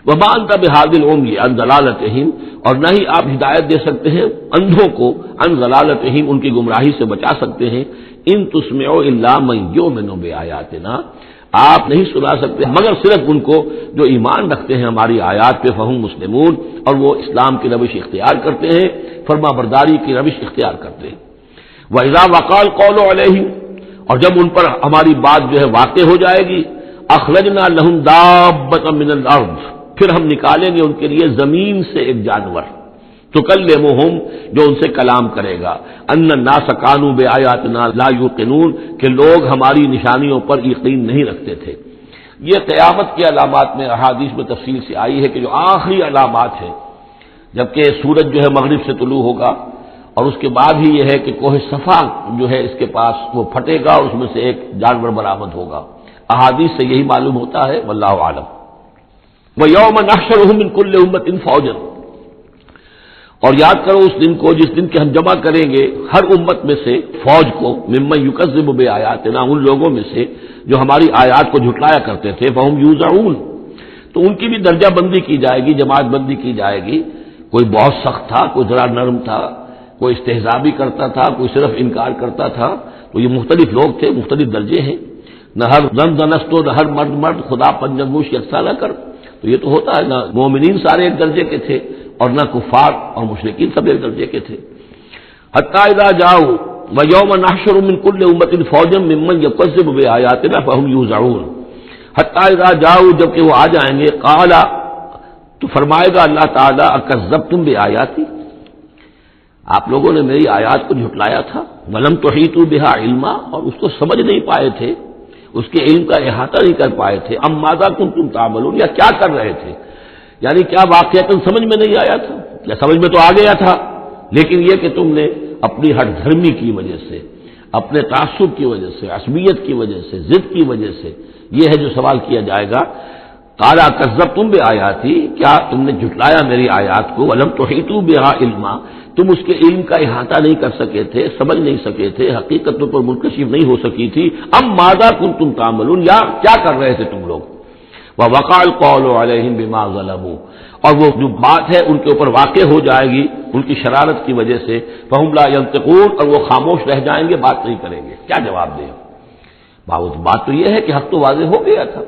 وما انت بہادی العمی عن ضلالتہم، اور نہ ہی آپ ہدایت دے سکتے ہیں اندھوں کو، عن ضلالتہم، ان کی گمراہی سے بچا سکتے ہیں۔ ان تسمع الا من یؤمن بآیاتنا، آپ نہیں سنا سکتے مگر صرف ان کو جو ایمان رکھتے ہیں ہماری آیات پہ، فہم مسلمون، اور وہ اسلام کی روش اختیار کرتے ہیں، فرما برداری کی روش اختیار کرتے ہیں۔ وَإِذَا وَقَعَ الْقَوْلُ عَلَيْهِمْ، اور جب ان پر ہماری بات جو ہے واقع ہو جائے گی، اخرجنا لہم دابۃ من الارض، پھر ہم نکالیں گے ان کے لیے زمین سے ایک جانور، تکلمہم، جو ان سے کلام کرے گا، ان الناس کانوا بآیاتنا لا یوقنون، کہ لوگ ہماری نشانیوں پر یقین نہیں رکھتے تھے۔ یہ قیامت کی علامات میں احادیث میں تفصیل سے آئی ہے کہ جو آخری علامات ہیں، جبکہ سورج جو ہے مغرب سے طلوع ہوگا، اور اس کے بعد ہی یہ ہے کہ کوہ صفا جو ہے اس کے پاس وہ پھٹے گا اور اس میں سے ایک جانور برآمد ہوگا۔ احادیث سے یہی معلوم ہوتا ہے، واللہ اعلم۔ وَيَوْمَ نَحْشُرُهُم مِّن كُلِّ أُمَّةٍ فَوْجًا، اور یاد کرو اس دن کو جس دن کے ہم جمع کریں گے ہر امت میں سے فوج کو، ممن یکذب بآیاتنا، ان لوگوں میں سے جو ہماری آیات کو جھٹلایا کرتے تھے، فہم یوزعون، تو ان کی بھی درجہ بندی کی جائے گی، جماعت بندی کی جائے گی۔ کوئی بہت سخت تھا، کوئی ذرا نرم تھا، کوئی استہزاء بھی کرتا تھا، کوئی صرف انکار کرتا تھا، تو یہ مختلف لوگ تھے، مختلف درجے ہیں۔ نہ ہر زن زنستو، نہ ہر مرد مرد، خدا پنجنگوش یکساں نہ کر، تو یہ تو ہوتا ہے نا، مومنین سارے ایک درجے کے تھے اور نہ کفار اور مشرکین سب ایک درجے کے تھے۔ حتی اذا جاؤ ویوم نحشر من کل امۃ فوجا ممن یکذب بآیاتنا فہم یوزعون، حتی اذا جاؤ، جب کہ وہ آ جائیں گے، قال، تو فرمائے گا اللہ تعالیٰ، اکذبتم بآیاتی، آپ لوگوں نے میری آیات کو جھٹلایا تھا، ولم تحیطوا بها علما، اور اس کو سمجھ نہیں پائے تھے، اس کے علم کا احاطہ نہیں کر پائے تھے، ام ماذا کنتم تعملون، یا کیا کر رہے تھے، یعنی کیا واقعتاً سمجھ میں نہیں آیا تھا، یا سمجھ میں تو آ گیا تھا، لیکن یہ کہ تم نے اپنی ہٹ دھرمی کی وجہ سے، اپنے تعصب کی وجہ سے، عصبیت کی وجہ سے، ضد کی وجہ سے، یہ ہے جو سوال کیا جائے گا۔ قال کذبتم بآیاتی، کیا تم نے جھٹلایا میری آیات کو، ولم تحیطوا بها علما، تم اس کے علم کا احاطہ نہیں کر سکے تھے، سمجھ نہیں سکے تھے، حقیقتوں پر منکشف نہیں ہو سکی تھی، ام ماذا کنتم تعملون، یا کیا کر رہے تھے تم لوگ۔ ووقع القول علیہم بما ظلموا، اور وہ جو بات ہے ان کے اوپر واقع ہو جائے گی ان کی شرارت کی وجہ سے، فہم لا ینطقون، اور وہ خاموش رہ جائیں گے، بات نہیں کریں گے، کیا جواب دیں۔ بات تو یہ ہے کہ حق تو واضح ہو گیا تھا،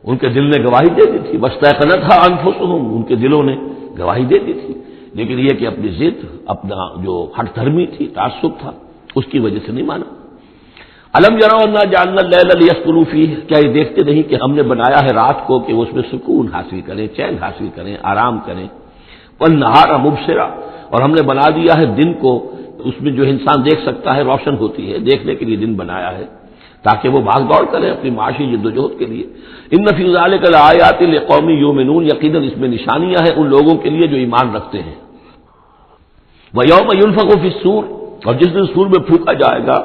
ان کے دل نے گواہی دے دی تھی، واستيقنتها انفسهم، ان کے دلوں نے گواہی دے دی تھی، لیکن یہ کہ اپنی ضد، اپنا جو ہٹ دھرمی تھی، تعصب تھا، اس کی وجہ سے نہیں مانا۔ الم یروا انا جعلنا اللیل لیسکنوا فیہ، کیا یہ دیکھتے نہیں کہ ہم نے بنایا ہے رات کو کہ وہ اس میں سکون حاصل کریں، چین حاصل کریں، آرام کریں، والنہار مبصرا، اور ہم نے بنا دیا ہے دن کو، اس میں جو انسان دیکھ سکتا ہے، روشن ہوتی ہے، دیکھنے کے لیے دن بنایا ہے تاکہ وہ بھاگ دوڑ کریں اپنی معاشی جدوجہد کے لیے۔ ان فی ذلک لآیات لقوم یؤمنون، یقیناً اس میں نشانیاں ہیں ان لوگوں کے لیے جو ایمان رکھتے ہیں۔ ویوم ینفخ فی الصور، اور جس دن سور میں پھونکا جائے گا،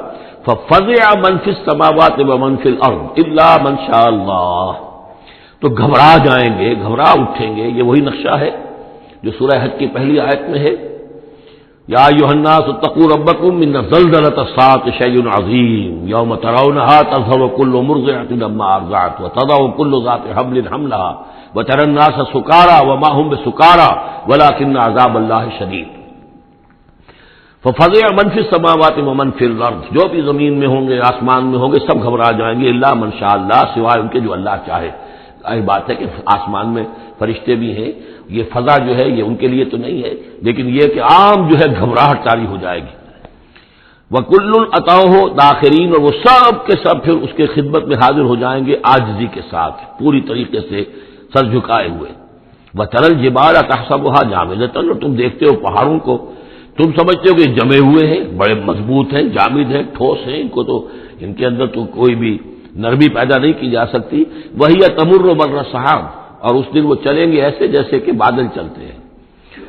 ففزع من فی السماوات ومن فی الارض الا من شاء اللہ، تو گھبرا جائیں گے، گھبرا اٹھیں گے، یہ وہی نقشہ ہے جو سورہ حج کی پہلی آیت میں ہے، یا ایھا الناس اتقوا ربکم ان زلزلۃ الساعۃ شیء عظیم یوم ترونها تذهل كل مرضعۃ عما ارضعت وتضع كل ذات حمل حملها وترى الناس سکارى وما هم بسکارى ولكن عذاب الله شدید۔ ففزع من فی السماوات ومن فی الارض، جو بھی زمین میں ہوں گے، آسمان میں ہوں گے، سب گھبرا جائیں گے، الا من شاء اللہ، سوائے ان کے جو اللہ چاہے۔ ظاہر بات ہے کہ آسمان میں فرشتے بھی ہیں، یہ فضا جو ہے یہ ان کے لیے تو نہیں ہے، لیکن یہ کہ عام جو ہے گھبراہٹ طاری ہو جائے گی۔ وَكُلٌّ أَتَوْهُ دَاخِرِينَ، اور وہ سب کے سب پھر اس کے خدمت میں حاضر ہو جائیں گے عاجزی کے ساتھ، پوری طریقے سے سر جھکائے ہوئے۔ وَتَرَى الْجِبَالَ تَحْسَبُهَا جَامِدَةً، اور تم دیکھتے ہو پہاڑوں کو، تم سمجھتے ہو کہ جمے ہوئے ہیں، بڑے مضبوط ہیں، جامد ہیں، ٹھوس ہیں، ان کو تو ان کے اندر تو کوئی بھی نرمی پیدا نہیں کی جا سکتی۔ وَهِيَ تَمُرُّ مَرَّ السَّحَابِ، اور اس دن وہ چلیں گے ایسے جیسے کہ بادل چلتے ہیں،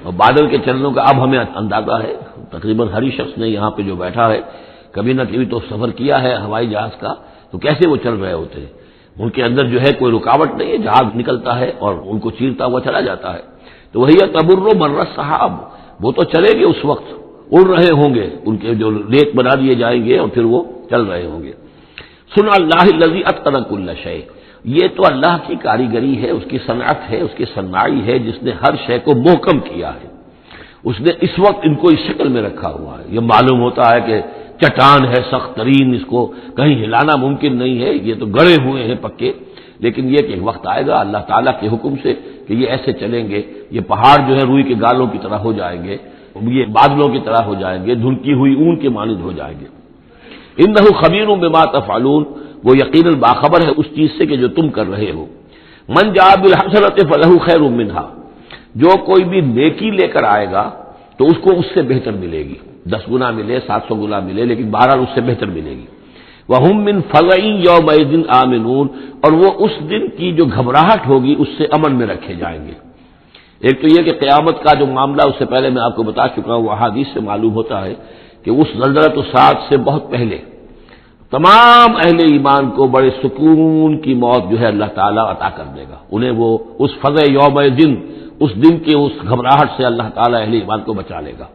اور بادل کے چلنے کا اب ہمیں اندازہ ہے، تقریباً ہر ہی شخص نے یہاں پہ جو بیٹھا ہے کبھی نہ کبھی تو سفر کیا ہے ہوائی جہاز کا، تو کیسے وہ چل رہے ہوتے ہیں، ان کے اندر جو ہے کوئی رکاوٹ نہیں ہے، جہاز نکلتا ہے اور ان کو چیرتا ہوا چلا جاتا ہے۔ تو وہی تمر مر السحاب، وہ تو چلے گے اس وقت، اڑ رہے ہوں گے، ان کے جو ریت بنا دیے جائیں گے اور پھر وہ چل رہے ہوں گے۔ سن اللہ الذی اتقن کل شیء، یہ تو اللہ کی کاریگری ہے، اس کی صنعت ہے، اس کی صنائی ہے، جس نے ہر شے کو محکم کیا ہے، اس نے اس وقت ان کو اس شکل میں رکھا ہوا ہے۔ یہ معلوم ہوتا ہے کہ چٹان ہے سخت ترین، اس کو کہیں ہلانا ممکن نہیں ہے، یہ تو گڑے ہوئے ہیں پکے، لیکن یہ کہ ایک وقت آئے گا اللہ تعالیٰ کے حکم سے کہ یہ ایسے چلیں گے، یہ پہاڑ جو ہے روئی کے گالوں کی طرح ہو جائیں گے، یہ بادلوں کی طرح ہو جائیں گے، دھلکی ہوئی اون کے مانند ہو جائیں گے۔ انہ خبیر بما تفعلون، وہ یقیناً باخبر ہے اس چیز سے کہ جو تم کر رہے ہو. من جاء بالحسنۃ فلہ خیر منہا، جو کوئی بھی نیکی لے کر آئے گا تو اس کو اس سے بہتر ملے گی، 10 گنا ملے 700 گنا ملے، لیکن بہرحال اس سے بہتر ملے گی. وَهُمْ مِنْ فَزَعٍ يَوْمَئِذٍ آمِنُونَ، اور وہ اس دن کی جو گھبراہٹ ہوگی اس سے امن میں رکھے جائیں گے. ایک تو یہ کہ قیامت کا جو معاملہ اس سے پہلے میں آپ کو بتا چکا ہوں، احادیث سے معلوم ہوتا ہے کہ اس زلزلۃ الصاعق سے بہت پہلے تمام اہل ایمان کو بڑے سکون کی موت جو ہے اللہ تعالیٰ عطا کر دے گا. انہیں وہ اس فزع یومئذ، اس دن کے اس گھبراہٹ سے اللہ تعالیٰ اہل ایمان کو بچا لے گا.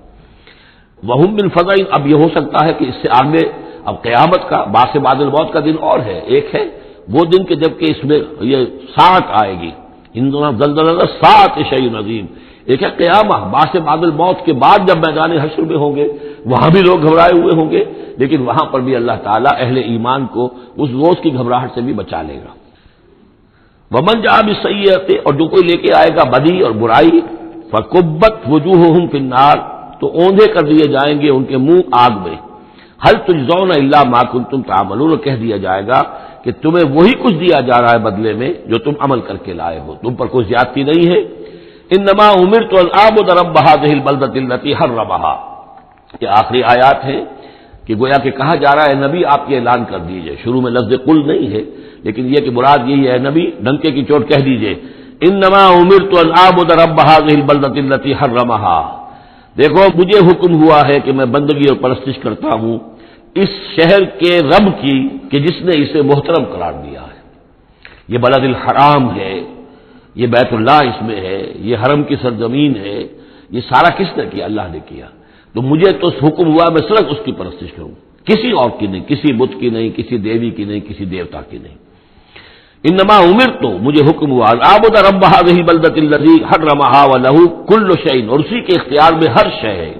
وَهُمْ مِنْ فَزَعٍ، اب یہ ہو سکتا ہے کہ اس سے آگے اب قیامت کا باعث بعد الموت کا دن اور ہے. ایک ہے وہ دن کہ جب کہ اس میں یہ ساعت آئے گی، ان دونوں زلزلہ ساعت شیء عظیم. ایک ہے قیامت باعث بعد الموت کے بعد جب میدان حشر میں ہوں گے، وہاں بھی لوگ گھبرائے ہوئے ہوں گے، لیکن وہاں پر بھی اللہ تعالیٰ اہل ایمان کو اس روز کی گھبراہٹ سے بھی بچا لے گا. ومن جاء بالسیئۃ، اور جو کوئی لے کے آئے گا بدی اور برائی، فکبت وجوہہم فی النار، تو اوندھے کر دیے جائیں گے ان کے منہ آگ میں. هل تجزون الا ما کنتم تعملون، کہہ دیا جائے گا کہ تمہیں وہی کچھ دیا جا رہا ہے بدلے میں جو تم عمل کر کے لائے ہو، تم پر کوئی زیادتی نہیں ہے. انما امرت ان اعبد رب هذه البلدة التي حرمها، یہ آخری آیات ہیں کہ گویا کہ کہا جا رہا ہے نبی آپ یہ اعلان کر دیجئے. شروع میں لفظ قل نہیں ہے، لیکن یہ کہ مراد یہی ہے نبی ڈنکے کی چوٹ کہہ دیجئے انما امرت ان اعبد رب هذه البلدة التي حرمها، دیکھو مجھے حکم ہوا ہے کہ میں بندگی اور پرستش کرتا ہوں اس شہر کے رب کی کہ جس نے اسے محترم قرار دیا ہے. یہ بلد الحرام ہے، یہ بیت اللہ اس میں ہے، یہ حرم کی سرزمین ہے، یہ سارا کس نے کیا؟ اللہ نے کیا. تو مجھے تو حکم ہوا میں صرف اس کی پرستش کروں، کسی اور کی نہیں، کسی بت کی نہیں، کسی دیوی کی نہیں، کسی دیوتا کی نہیں. انما امرت، مجھے حکم ہوا اعبد رب هذه البلدة التي حرمها وله كل شيء، اور اسی کے اختیار میں ہر شے ہے.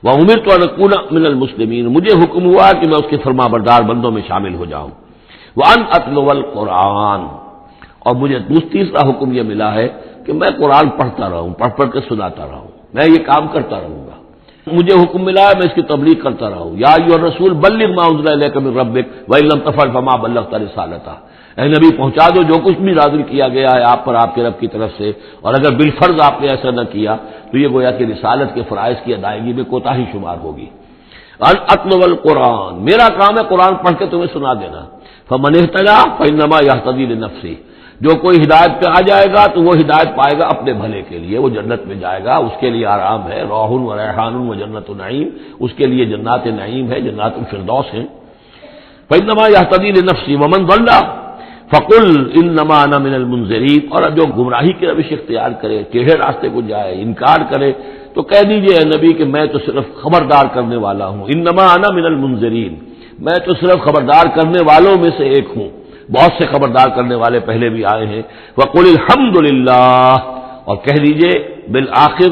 وامرت ان اكون من المسلمین، مجھے حکم ہوا کہ میں اس کے فرما بردار بندوں میں شامل ہو جاؤں. وان اتلو القرآن، اور مجھے تیسرا حکم یہ ملا ہے کہ میں قرآن پڑھتا رہوں، پڑھ پڑھ کے سناتا رہوں، میں یہ کام کرتا رہوں گا. مجھے حکم ملا ہے میں اس کی تبلیغ کرتا رہوں. یا ایھا الرسول بلغ ما انزل الیک من ربک وان لم تفعل فما بلغت رسالتہ، اے نبی پہنچا دو جو کچھ بھی نازل کیا گیا ہے آپ پر آپ کے رب کی طرف سے، اور اگر بالفرض آپ نے ایسا نہ کیا تو یہ گویا کہ رسالت کے فرائض کی ادائیگی میں کوتاہی شمار ہوگی. ان اتلو القرآن، میرا کام ہے قرآن پڑھ کے تمہیں سنا دینا. فمن اہتدی فانما یہتدی لنفسہ، جو کوئی ہدایت پہ آ جائے گا تو وہ ہدایت پائے گا اپنے بھلے کے لیے، وہ جنت میں جائے گا، اس کے لیے آرام ہے، روح و ریحان و جنت نعیم، اس کے لیے جنات نعیم ہے، جنات الفردوس ہے. فانما یہتدی لنفسہ ومن ضل فقل انما انا من المنذرین، اور جو گمراہی کی روش اختیار کرے، ٹیڑھے راستے کو جائے، انکار کرے، تو کہہ دیجئے اے نبی کہ میں تو صرف خبردار کرنے والا ہوں. انما انا من المنذرین، میں تو صرف خبردار کرنے والوں میں سے ایک ہوں، بہت سے خبردار کرنے والے پہلے بھی آئے ہیں. وقل الحمدللہ، اور کہہ دیجئے بالآخر،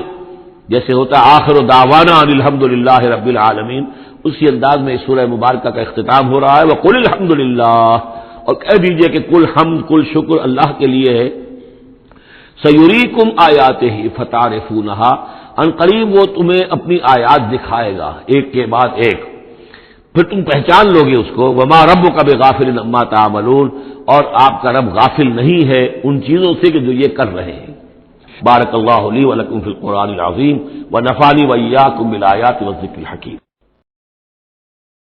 جیسے ہوتا ہے آخر دعوانا ان الحمدللہ رب العالمین، اسی انداز میں اس سورہ مبارکہ کا اختتام ہو رہا ہے. وقل الحمدللہ، اور کہہ دیجئے کہ کل حمد کل شکر اللہ کے لیے ہے. سیریکم آیاتہ فتعرفونہا، ان قریب وہ تمہیں اپنی آیات دکھائے گا ایک کے بعد ایک، پھر تم پہچان لوگے اس کو. وما ربک بغافل عما تعملون، اور آپ کا رب غافل نہیں ہے ان چیزوں سے کہ جو یہ کر رہے ہیں. بارک اللہ لی ولکم فی القرآن العظیم ونفعنی وإیاکم بالآیات والذکر الحکیم.